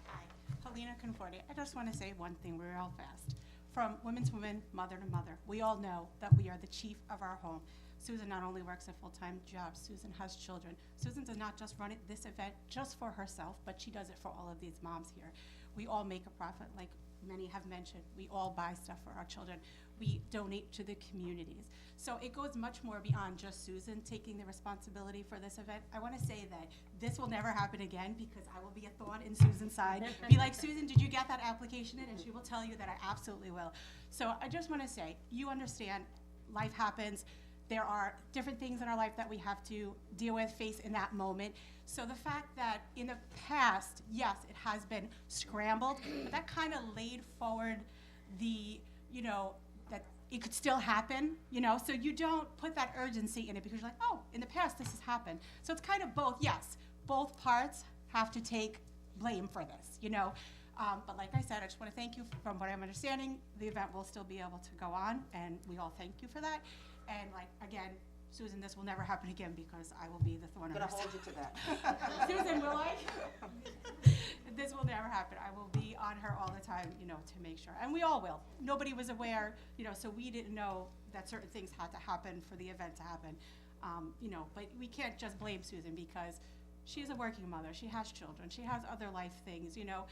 Hi, Helena Conforti. I just want to say one thing real fast. From women to women, mother to mother, we all know that we are the chief of our home. Susan not only works a full-time job, Susan has children. Susan does not just run this event just for herself, but she does it for all of these moms here. We all make a profit, like many have mentioned. We all buy stuff for our children. We donate to the communities. So it goes much more beyond just Susan taking the responsibility for this event. I want to say that this will never happen again because I will be a thorn in Susan's side. Be like, Susan, did you get that application in? And she will tell you that I absolutely will. So I just want to say, you understand, life happens. There are different things in our life that we have to deal with, face in that moment. So the fact that in the past, yes, it has been scrambled, but that kind of laid forward the, you know, that it could still happen, you know, so you don't put that urgency in it because you're like, oh, in the past this has happened. So it's kind of both, yes, both parts have to take blame for this, you know. But like I said, I just want to thank you. From what I'm understanding, the event will still be able to go on, and we all thank you for that. And like, again, Susan, this will never happen again because I will be the thorn I'm in gonna her hold side. you to that. Susan, will I? This will never happen. I will be on her all the time, you know, to make sure. And we all will. Nobody was aware, you know, so we didn't know that certain things had to happen for the event to happen. You know, but we can't just blame Susan because she's a working mother. She has children. She has other life things, you know.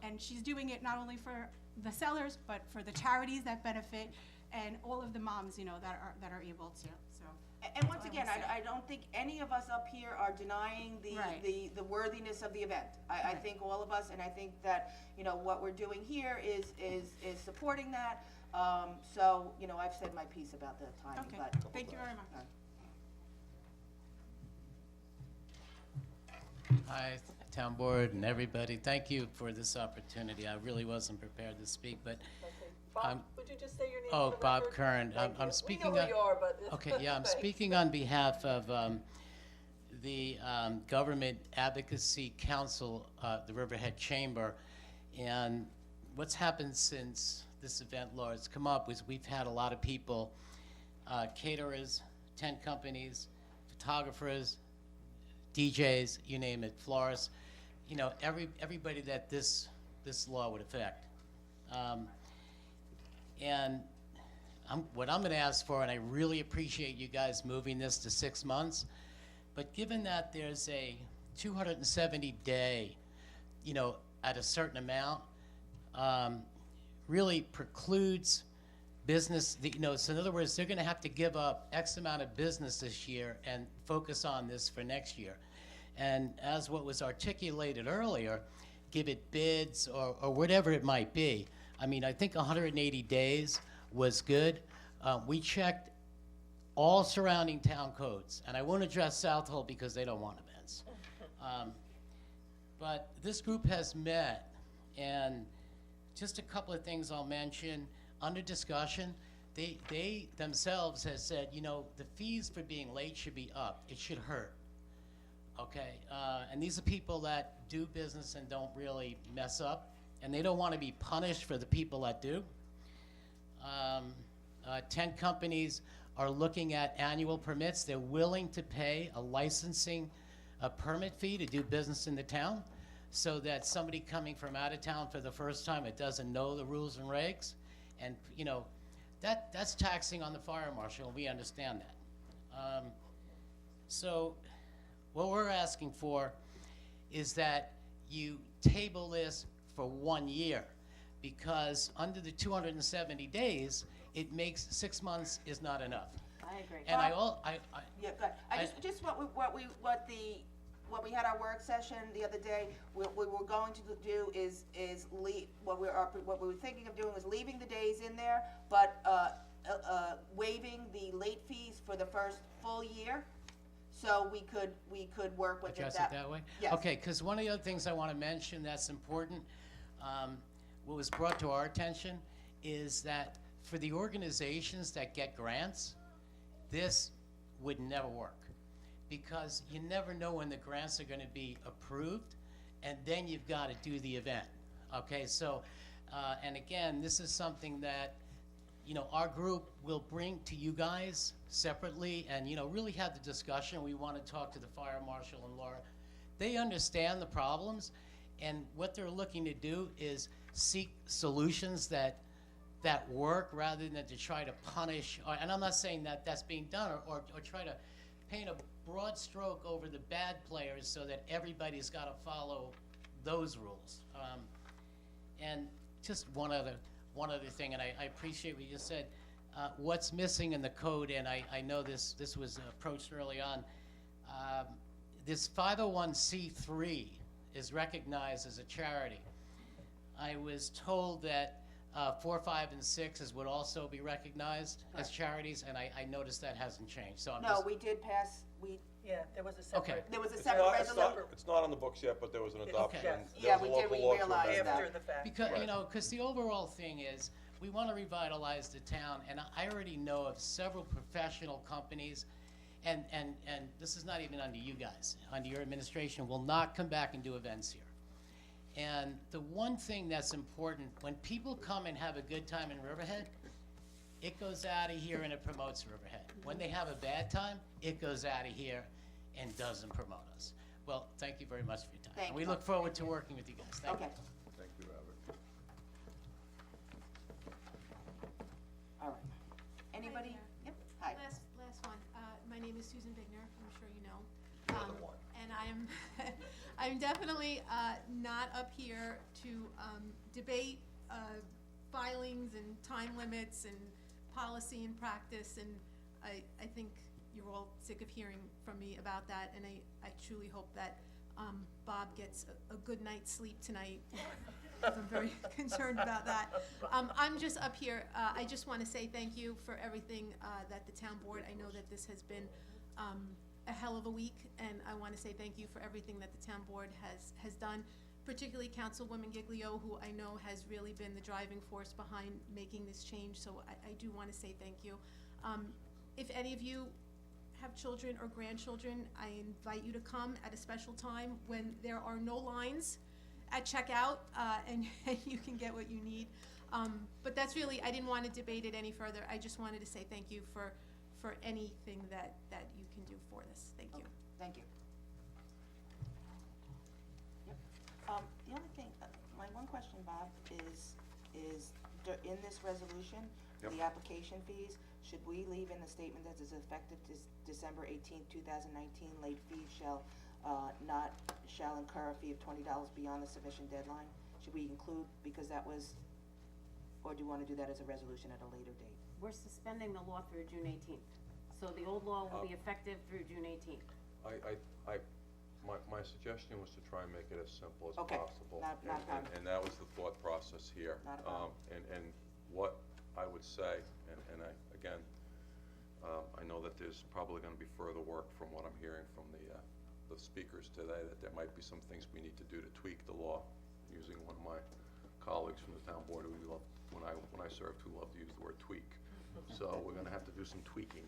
And she's doing it not only for the sellers, but for the charities that benefit and all of the moms, you know, that are able to, so. And once That's all again, I wanna say. I don't think any of us up here are denying Right. the worthiness of the event. I Right. think all of us, and I think that, you know, what we're doing here is supporting that. So, you know, I've said my piece about the timing, Okay, but. thank you very much. Hi, Town Board and everybody. Thank you for this opportunity. I really wasn't prepared to speak, but Okay. Bob, would you just say your name oh, for the Bob record? Kern. Thank I'm you. speaking We know on- who you are, but. Okay, yeah, I'm Thanks. speaking on behalf of the Government Advocacy Council, the Riverhead Chamber. And what's happened since this event law has come up is we've had a lot of people, caterers, tent companies, photographers, DJs, you name it, florists, you know, everybody that this law would affect. And what I'm gonna ask for, and I really appreciate you guys moving this to 6 months, but given that there's a 270-day, you know, at a certain amount, really precludes business, you know, so in other words, they're gonna have to give up X amount of business this year and focus on this for next year. And as what was articulated earlier, give it bids or whatever it might be. I mean, I think 180 days was good. We checked all surrounding town codes, and I won't address Southold because they don't want events. But this group has met, and just a couple of things I'll mention. Under discussion, they themselves has said, you know, the fees for being late should be up. It should hurt. Okay, and these are people that do business and don't really mess up, and they don't want to be punished for the people that do. Tent companies are looking at annual permits. They're willing to pay a licensing permit fee to do business in the town, so that somebody coming from out of town for the first time, it doesn't know the rules and regs, and you know, that's taxing on the fire marshal, and we understand that. So what we're asking for is that you table this for 1 year, because under the 270 days, it makes 6 months is not enough. I agree. And Yeah, good. Just what we had our work session the other day, what we were going to do is leave, what we were thinking of doing was leaving the days in there, but, waiving the late fees for the first full year, so we could work with it address it that way? Yes. Okay, because one of the other things I want to mention that's important, what was brought to our attention is that for the organizations that get grants, this would never work, because you never know when the grants are going to be approved, and then you've got to do the event. Okay, so, and again, this is something that, you know, our group will bring to you guys separately and, you know, really have the discussion. We want to talk to the fire marshal and Laura. They understand the problems, and what they're looking to do is seek solutions that work rather than to try to punish, and I'm not saying that that's being done, or try to paint a broad stroke over the bad players so that everybody's got to follow those rules. And just one other thing, and I appreciate what you just said. What's missing in the code, and I know this was approached early on, this 501c3 is recognized as a charity. I was told that 4, 5, and 6 would also be recognized as charities, and I noticed that hasn't changed, so I'm No, just. we did pass, Yeah, there was a separate. there was a It's separate not, resolution. it's not on the books yet, but there was an adoption. Yes. Yeah, There was we a did, local we law to realized amend that. After the fact. Because, Right. you know, because the overall thing is, we want to revitalize the town, and I already know of several professional companies, and this is not even under you guys, under your administration, will not come back and do events here. And the one thing that's important, when people come and have a good time in Riverhead, it goes out of here and it promotes Riverhead. When they have a bad time, it goes out of here and doesn't promote us. Well, thank you very much for your time. Thank And we you. look forward to working with you guys. Thank you. Okay, Thank you, Robert. all right. Anybody? there. Yep, hi. Last one. My name is Susan Bigner, I'm sure you know. You're the one. And I'm definitely not up here to debate filings and time limits and policy and practice, and I think you're all sick of hearing from me about that, and I truly hope that Bob gets a good night's sleep tonight. I'm very concerned about that. I'm just up here, I just want to say thank you for everything that the town board, I know that this has been a hell of a week, and I want to say thank you for everything that the town board has done, particularly Councilwoman Giglio, who I know has really been the driving force behind making this change, so I do want to say thank you. If any of you have children or grandchildren, I invite you to come at a special time when there are no lines at checkout, and you can get what you need. But that's really, I didn't want to debate it any further. I just wanted to say thank you for anything that you can do for this. Thank you. Thank you. Yep. The only thing, my one question, Bob, is in this resolution, Yep. the application fees, should we leave in the statement that is effective December 18th, 2019, late fees shall incur a fee of $20 beyond the submission deadline? Should we include, because that was, or do you want to do that as a resolution at a later date? We're suspending the law through June 18th. So the old law will be effective through June 18th. My suggestion was to try and make it as simple as Okay. possible. Not a problem. And that was the thought process here. Not a problem. And what I would say, and again, I know that there's probably gonna be further work from what I'm hearing from the speakers today, that there might be some things we need to do to tweak the law, using one of my colleagues from the town board who loved, when I served, who loved to use the word tweak. So we're gonna have to do some tweaking.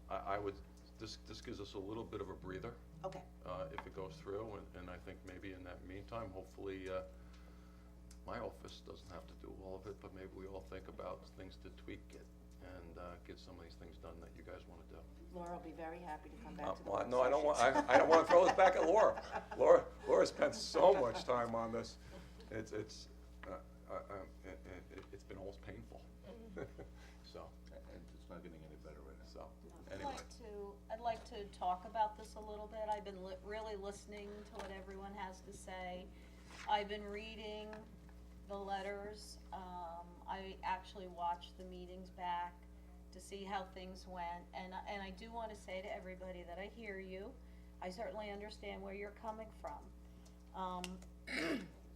I would, this gives us a little bit of a breather. Okay. If it goes through, and I think maybe in that meantime, hopefully, my office doesn't have to do all of it, but maybe we all think about things to tweak it and get some of these things done that you guys wanna do. Laura will be very happy to come back to the Well, work no, I don't want, sessions. I don't wanna throw this back at Laura. Laura spent so much time on this. It's been almost painful. So, And it's not getting any better right now. so, I'd anyway. I'd like to talk about this a little bit. I've been really listening to what everyone has to say. I've been reading the letters. I actually watched the meetings back to see how things went, and I do want to say to everybody that I hear you. I certainly understand where you're coming from.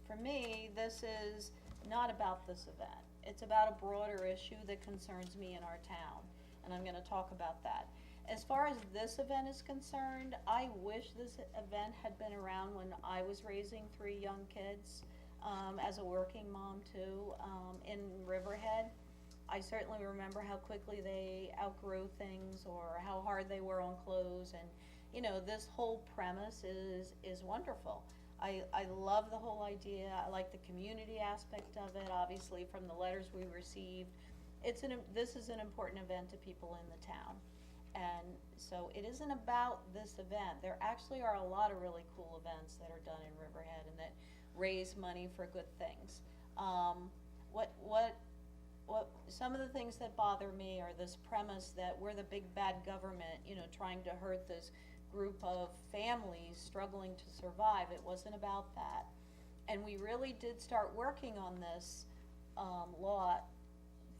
For me, this is not about this event. It's about a broader issue that concerns me in our town, and I'm gonna talk about that. As far as this event is concerned, I wish this event had been around when I was raising 3 young kids, as a working mom too, in Riverhead. I certainly remember how quickly they outgrew things or how hard they were on clothes, and, you know, this whole premise is wonderful. I love the whole idea, I like the community aspect of it, obviously from the letters we received. This is an important event to people in the town. And so it isn't about this event. There actually are a lot of really cool events that are done in Riverhead and that raise money for good things. Some of the things that bother me are this premise that we're the big bad government, you know, trying to hurt this group of families struggling to survive. It wasn't about that. And we really did start working on this law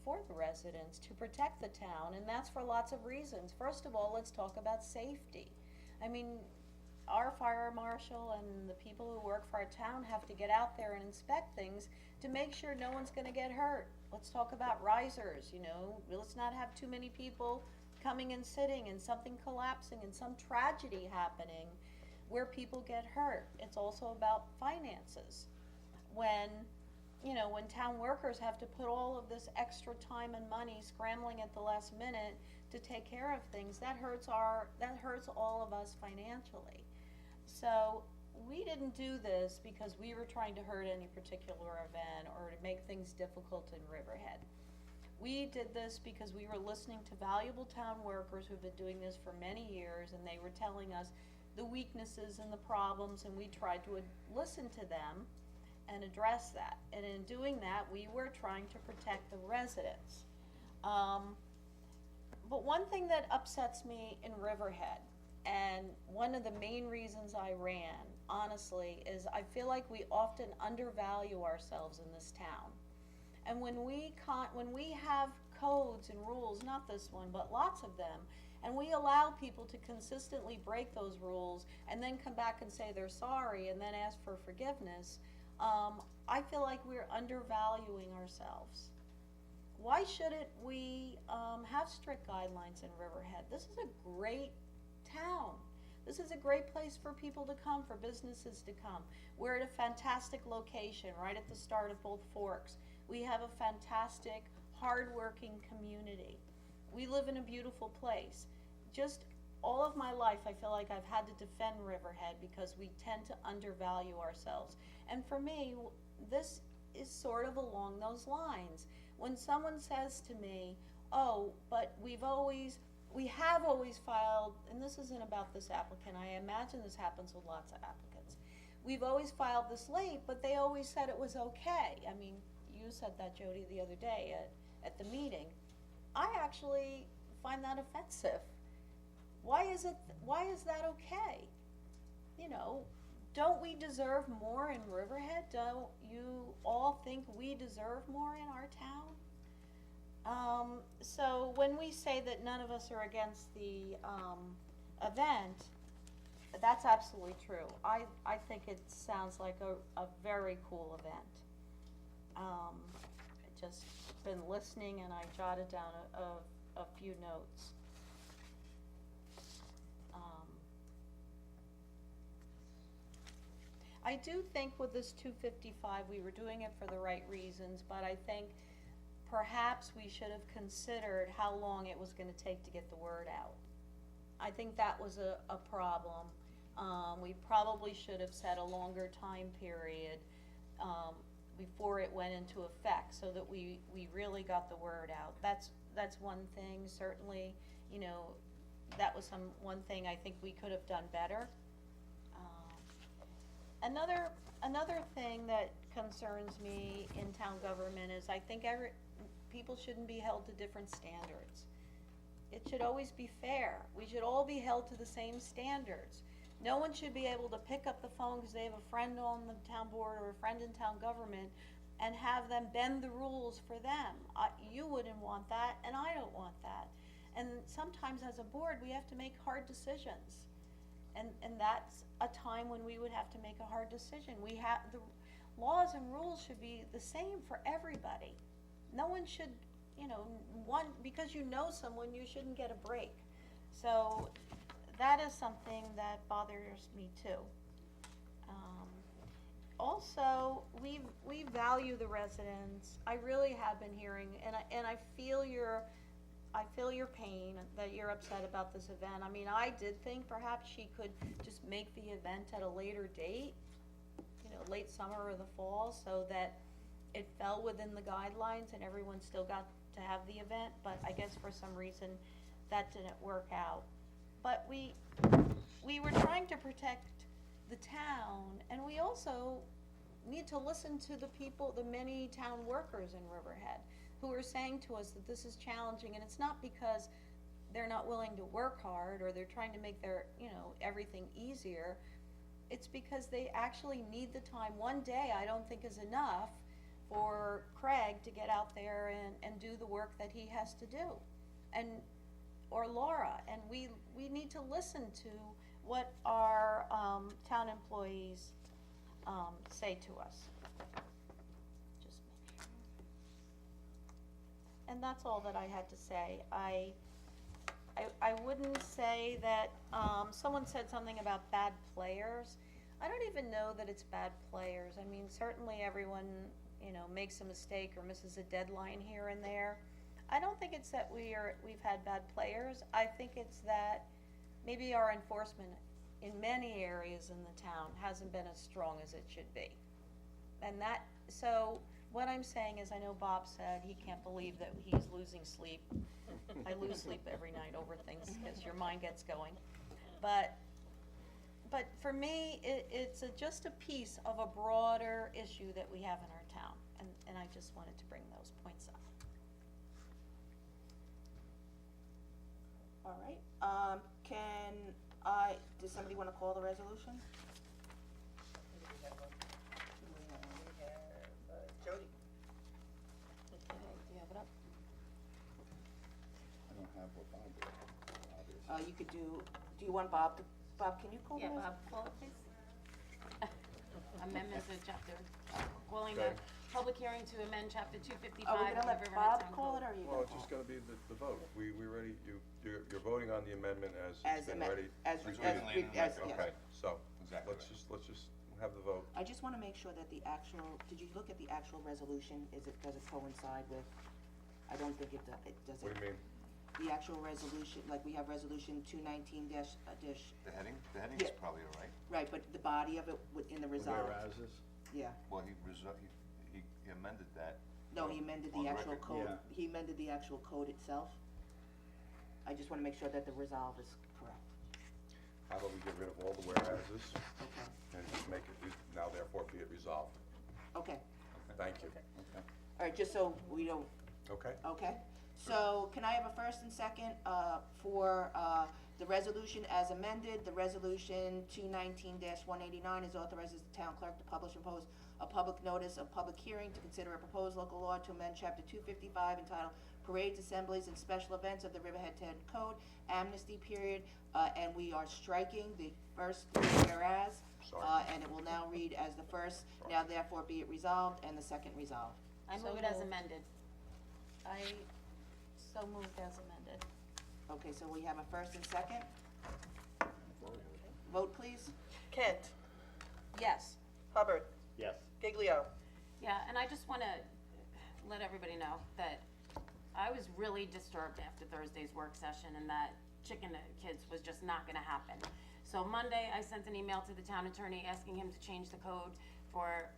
for the residents to protect the town, and that's for lots of reasons. First of all, let's talk about safety. I mean, our fire marshal and the people who work for our town have to get out there and inspect things to make sure no one's gonna get hurt. Let's talk about risers, you know, let's not have too many people coming and sitting and something collapsing and some tragedy happening where people get hurt. It's also about finances. When town workers have to put all of this extra time and money scrambling at the last minute to take care of things, that hurts all of us financially. So we didn't do this because we were trying to hurt any particular event or to make things difficult in Riverhead. We did this because we were listening to valuable town workers who've been doing this for many years, and they were telling us the weaknesses and the problems, and we tried to listen to them and address that. And in doing that, we were trying to protect the residents. But one thing that upsets me in Riverhead, and one of the main reasons I ran, honestly, is I feel like we often undervalue ourselves in this town. And when we have codes and rules, not this one, but lots of them, and we allow people to consistently break those rules and then come back and say they're sorry and then ask for forgiveness, I feel like we're undervaluing ourselves. Why shouldn't we have strict guidelines in Riverhead? This is a great town. This is a great place for people to come, for businesses to come. We're at a fantastic location right at the start of both forks. We have a fantastic, hard-working community. We live in a beautiful place. Just all of my life, I feel like I've had to defend Riverhead because we tend to undervalue ourselves. And for me, this is sort of along those lines. When someone says to me, oh, but we have always filed, and this isn't about this applicant, I imagine this happens with lots of applicants. We've always filed this late, but they always said it was okay. I mean, you said that, Jody, the other day at the meeting. I actually find that offensive. Why is that okay? You know, don't we deserve more in Riverhead? Don't you all think we deserve more in our town? So when we say that none of us are against the event, that's absolutely true. I think it sounds like a very cool event. Just been listening and I jotted down a few notes. I do think with this 255, we were doing it for the right reasons, but I think perhaps we should have considered how long it was gonna take to get the word out. I think that was a problem. We probably should have set a longer time period before it went into effect so that we really got the word out. That's one thing, certainly, you know, that was one thing I think we could have done better. Another thing that concerns me in town government is I think people shouldn't be held to different standards. It should always be fair. We should all be held to the same standards. No one should be able to pick up the phone because they have a friend on the town board or a friend in town government and have them bend the rules for them. You wouldn't want that, and I don't want that. And sometimes as a board, we have to make hard decisions. And that's a time when we would have to make a hard decision. The laws and rules should be the same for everybody. No one should, because you know someone, you shouldn't get a break. So that is something that bothers me too. Also, we value the residents. I really have been hearing, and I feel your pain that you're upset about this event. I mean, I did think perhaps she could just make the event at a later date, late summer or the fall, so that it fell within the guidelines and everyone still got to have the event, but I guess for some reason that didn't work out. But we were trying to protect the town, and we also need to listen to the people, the many town workers in Riverhead, who are saying to us that this is challenging, and it's not because they're not willing to work hard or they're trying to make their, everything easier. It's because they actually need the time. One day, I don't think is enough for Craig to get out there and do the work that he has to do. Or Laura, and we need to listen to what our town employees say to us. Just make sure. And that's all that I had to say. I wouldn't say that, someone said something about bad players. I don't even know that it's bad players. I mean, certainly everyone, makes a mistake or misses a deadline here and there. I don't think it's that we've had bad players. I think it's that maybe our enforcement in many areas in the town hasn't been as strong as it should be. So what I'm saying is, I know Bob said he can't believe that he's losing sleep. I lose sleep every night over things because your mind gets going. But for me, it's just a piece of a broader issue that we have in our town, and I just wanted to bring those points up. All right, does somebody wanna call the resolution? Jody. Okay, do you have it up? I don't have what Bob did, obviously. You could do you want Bob, can you call the Yeah, resolution? Bob, call it please. Amendment to chapter, calling the public hearing to amend chapter 255 Are we of gonna the let Riverhead Bob Town call Code. it, or are you Well, gonna it's just call gonna be the vote. We already, you're voting on the amendment as As it's been amend- ready. as- repeatedly. as- yes. Okay, so, Exactly let's just have the vote. I just wanna make sure that the actual, did you look at the actual resolution? Does it coincide with, I don't think it does. What do you mean? The actual resolution, like we have resolution 219 dash. The heading's Yeah. probably all right. Right, but the body of it in the resolve. Whereases? Yeah, Well, he amended that. no, he amended On the the actual record, code, yeah. he amended the actual code itself. I just wanna make sure that the resolve is correct. How about we get rid of all the whereases Okay, and just make it, now therefore be it resolved? okay, Thank you. alright, just so we don't, Okay? okay? So, can I have a first and second, for, the resolution as amended? The resolution 219-189 is authorizes the town clerk to publish and post a public notice of public hearing to consider a proposed local law to amend chapter 255 entitled Parades, Assemblies, and Special Events of the Riverhead Town Code, amnesty period, and we are striking the first whereas. Sorry. And it will now read as the first, now therefore be it resolved, and the second resolved. I So move it as moved. amended. I so moved as amended. Okay, so we have a first and second. Vote, please. Kent. Yes. Hubbard. Yes. Giglio. Yeah, and I just wanna let everybody know that I was really disturbed after Thursday's work session and that Chicken Kids was just not gonna happen. So Monday, I sent an email to the town attorney asking him to change the code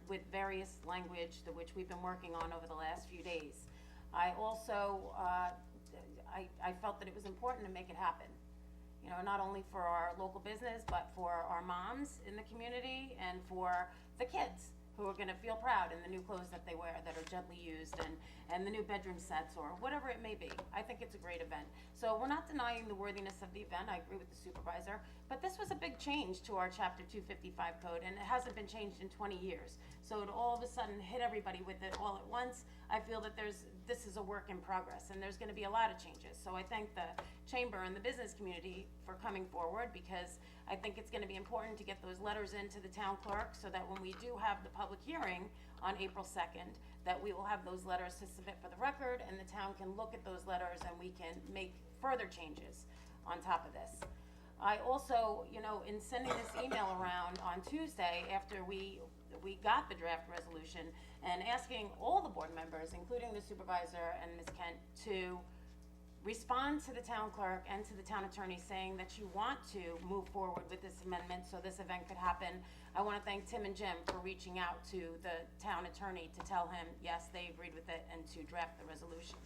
with various language, which we've been working on over the last few days. I also, I felt that it was important to make it happen. Not only for our local business, but for our moms in the community and for the kids who are gonna feel proud in the new clothes that they wear that are gently used and the new bedroom sets or whatever it may be. I think it's a great event. So we're not denying the worthiness of the event, I agree with the supervisor, but this was a big change to our chapter 255 code and it hasn't been changed in 20 years. So to all of a sudden hit everybody with it all at once, I feel that this is a work in progress and there's gonna be a lot of changes. So I thank the chamber and the business community for coming forward because I think it's gonna be important to get those letters into the town clerk so that when we do have the public hearing on April 2nd, that we will have those letters to submit for the record and the town can look at those letters and we can make further changes on top of this. I also, in sending this email around on Tuesday after we got the draft resolution and asking all the board members, including the supervisor and Ms. Kent, to respond to the town clerk and to the town attorney saying that you want to move forward with this amendment so this event could happen. I want to thank Tim and Jim for reaching out to the town attorney to tell him, yes, they agreed with it and to draft the resolution.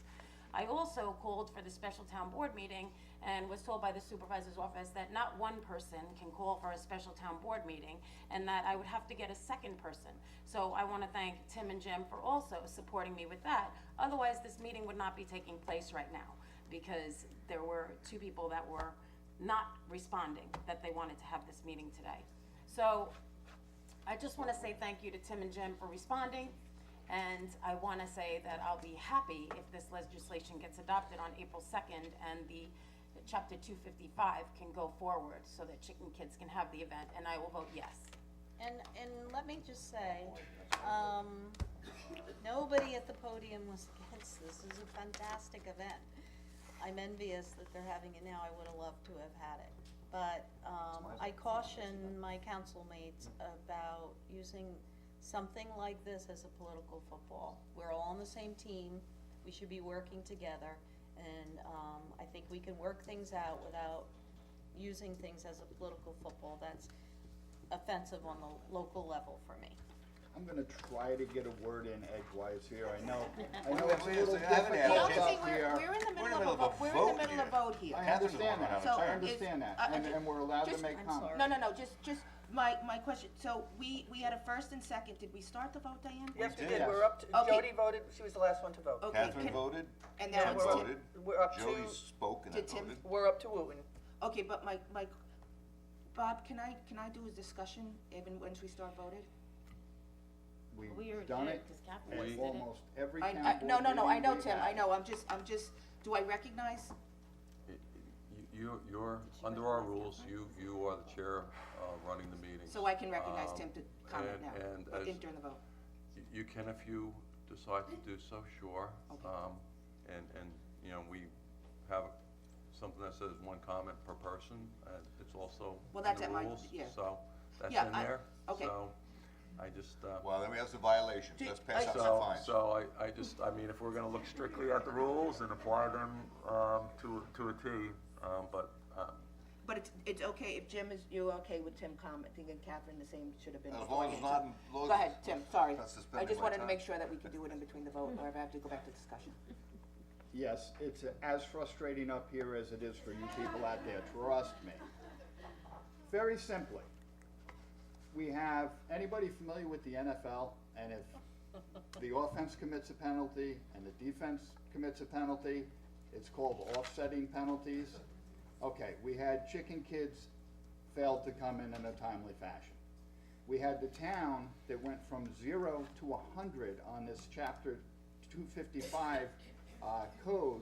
I also called for the special town board meeting and was told by the supervisor's office that not one person can call for a special town board meeting and that I would have to get a second person. So I want to thank Tim and Jim for also supporting me with that. Otherwise, this meeting would not be taking place right now because there were two people that were not responding that they wanted to have this meeting today. So I just want to say thank you to Tim and Jim for responding. And I want to say that I'll be happy if this legislation gets adopted on April 2nd and the Chapter 255 can go forward so that Chicken Kids can have the event, and I will vote yes. And let me just say, nobody at the podium was against this. This is a fantastic event. I'm envious that they're having it now. I would have loved to have had it. But I caution my council mates about using something like this as a political football. We're all on the same team. We should be working together. And I think we can work things out without using things as a political football. That's offensive on the local level for me. I'm gonna try to get a word in edgewise here. I know it's a Wait, little I haven't difficult asked you. up here. We're in the middle of a vote here. I understand that, So I is- understand that, uh, and we're allowed to just- make I'm comments. sorry. No, just my question, so we had a first and second, did we start the vote, Diane? Yes, we did. did, we're up to, Okay. Jody voted, she was the last one to vote. Okay, Catherine voted, And No, now we're it's up- Tim. voted, We're up Jody to, spoke and I Did Tim- voted. we're up to Wooten. Okay, but my, Bob, can I do a discussion even once we start voting? We We've already done did, it 'cause Catherine at did it. almost every I, town I, board no, I meeting know, we've Tim, I had. know, I'm just, do I recognize? You're, under our rules, you are the chair, running the meeting. So I can recognize Tim to comment and- now, and or as- during the vote? You can if you decide to do so, sure. Okay. And, you know, we have something that says one comment per person, and it's also Well, in that's the at my- rules. yeah. So, that's Yeah, in I- there. okay. So, I just, Well, then we have some violations, let's pass out some so, fines. so I mean, if we're gonna look strictly at the rules and apply them, to a T, but, But it's okay, if Jim is, you're okay with Tim commenting, and Catherine, the same should have been As before. long as it's not, Go ahead, Tim, sorry. Not I suspending just my wanted to time. make sure that we could do it in between the vote, or if I have to go back to discussion. Yes, it's as frustrating up here as it is for you people out there, trust me. Very simply, we have, anybody familiar with the NFL? And if the offense commits a penalty and the defense commits a penalty, it's called offsetting penalties. Okay, we had Chicken Kids failed to come in a timely fashion. We had the town that went from 0 to 100 on this chapter 255 code,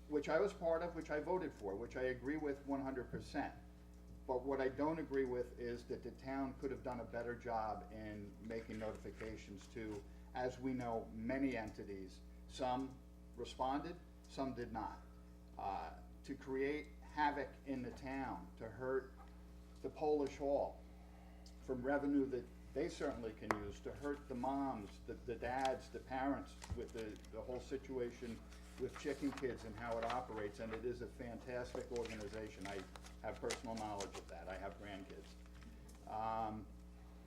which I was part of, which I voted for, which I agree with 100%. But what I don't agree with is that the town could have done a better job in making notifications to, as we know, many entities. Some responded, some did not. To create havoc in the town, to hurt the Polish Hall from revenue that they certainly can use, to hurt the moms, the dads, the parents with the whole situation with Chicken Kids and how it operates, and it is a fantastic organization. I have personal knowledge of that. I have grandkids.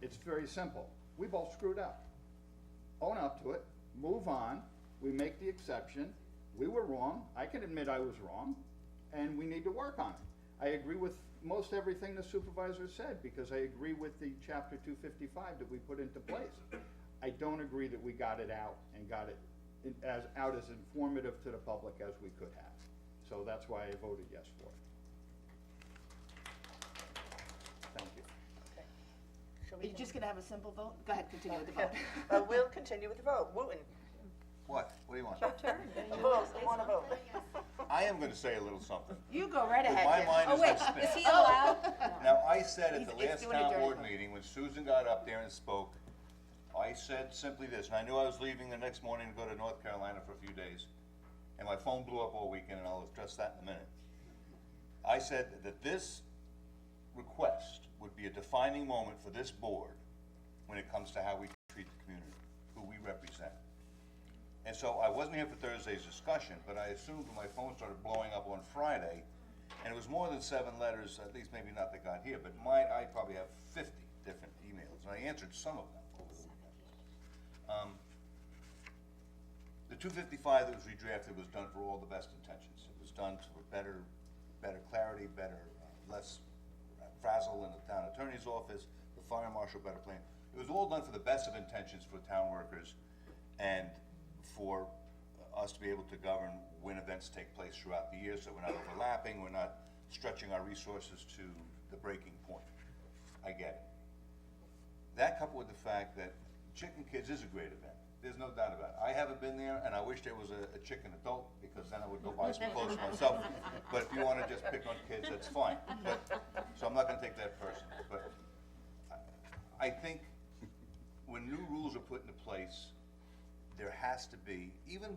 It's very simple. We both screwed up. Own up to it, move on, we make the exception. We were wrong. I can admit I was wrong, and we need to work on it. I agree with most everything the supervisor said, because I agree with the chapter 255 that we put into place. I don't agree that we got it out and got it as informative to the public as we could have. So that's why I voted yes for it. Thank you. Okay. Shall Are we you just gonna have a simple vote? Go ahead, continue with the vote. We'll continue with the vote. Wooten, What do you want? a vote, we want a vote. I am gonna say a little something. You go right Because ahead, my Jim. mind Oh, is wait, gonna spin. is he allowed? Now, I said at He's- the it's last doing a town dirty board vote. meeting, when Susan got up there and spoke, I said simply this, and I knew I was leaving the next morning to go to North Carolina for a few days, and my phone blew up all weekend, and I'll address that in a minute. I said that this request would be a defining moment for this board when it comes to how we treat the community, who we represent. And so I wasn't here for Thursday's discussion, but I assumed when my phone started blowing up on Friday, and it was more than 7 letters, at least maybe not that got here, but I probably have 50 different emails, and I answered some of them over the weekend. The 255 that was redrafted was done for all the best intentions. It was done for better clarity, less frazzle in the town attorney's office, the fire marshal, better plan. It was all done for the best of intentions for town workers and for us to be able to govern when events take place throughout the year, so we're not overlapping, we're not stretching our resources to the breaking point. I get it. That coupled with the fact that Chicken Kids is a great event. There's no doubt about it. I haven't been there, and I wish there was a chicken adult, because then I would go buy some clothes for myself. But if you wanna just pick on kids, that's fine. So I'm not gonna take that personally. But I think when new rules are put into place, there has to be, even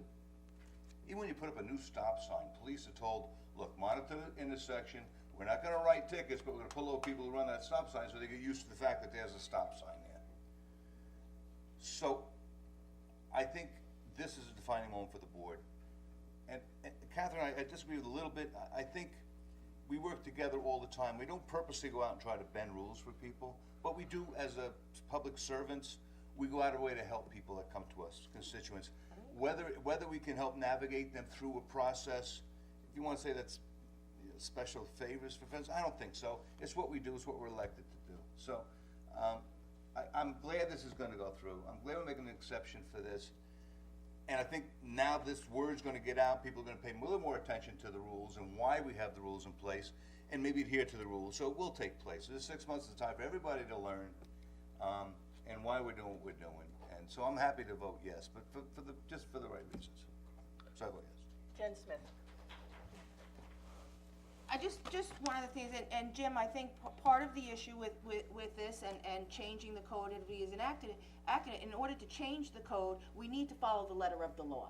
when you put up a new stop sign, police are told, look, monitor the intersection, we're not gonna write tickets, but we're gonna pull over people who run that stop sign so they get used to the fact that there's a stop sign there. So, I think this is a defining moment for the board. And Catherine, I disagree with a little bit. I think we work together all the time. We don't purposely go out and try to bend rules for people, but we do as a public servants. We go out of our way to help people that come to us, constituents. Whether we can help navigate them through a process, if you want to say that's special favors for friends, I don't think so. It's what we do, it's what we're elected to do. So, I'm glad this is gonna go through. I'm glad we're making an exception for this. And I think now this word's gonna get out, people are gonna pay a little more attention to the rules and why we have the rules in place, and maybe adhere to the rules, so it will take place. There's 6 months of time for everybody to learn, and why we're doing what we're doing. And so I'm happy to vote yes, but just for the right reasons. So I vote yes. Jen Smith. I just one of the things, and Jim, I think part of the issue with this and changing the code as it is enacted, in order to change the code, we need to follow the letter of the law.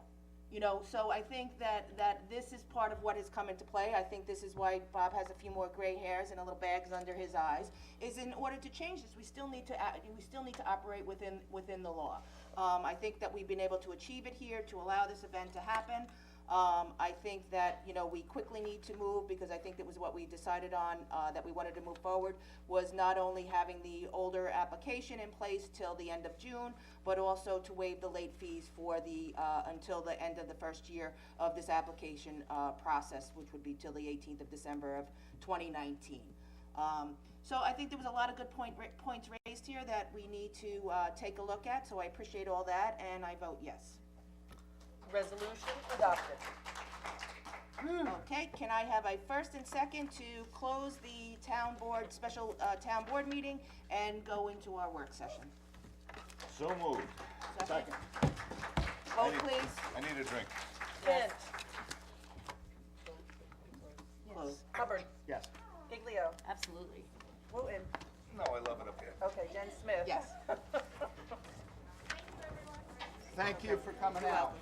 You know, so I think that this is part of what has come into play. I think this is why Bob has a few more gray hairs and a little bags under his eyes, is in order to change this, we still need to operate within the law. I think that we've been able to achieve it here to allow this event to happen. I think that, you know, we quickly need to move, because I think that was what we decided on, that we wanted to move forward, was not only having the older application in place till the end of June, but also to waive the late fees for the, until the end of the first year of this application, process, which would be till the 18th of December of 2019. So I think there was a lot of good points raised here that we need to, take a look at, so I appreciate all that, and I vote yes. Resolution adopted. Okay, can I have a first and second to close the town board, special, town board meeting and go into our work session? So moved. Second. Vote, please. I need a drink. Kent. Close. Hubbard. Yes. Giglio. Absolutely. Wooten. No, I love it up here. Okay, Jen Smith. Yes. Thank you for coming out.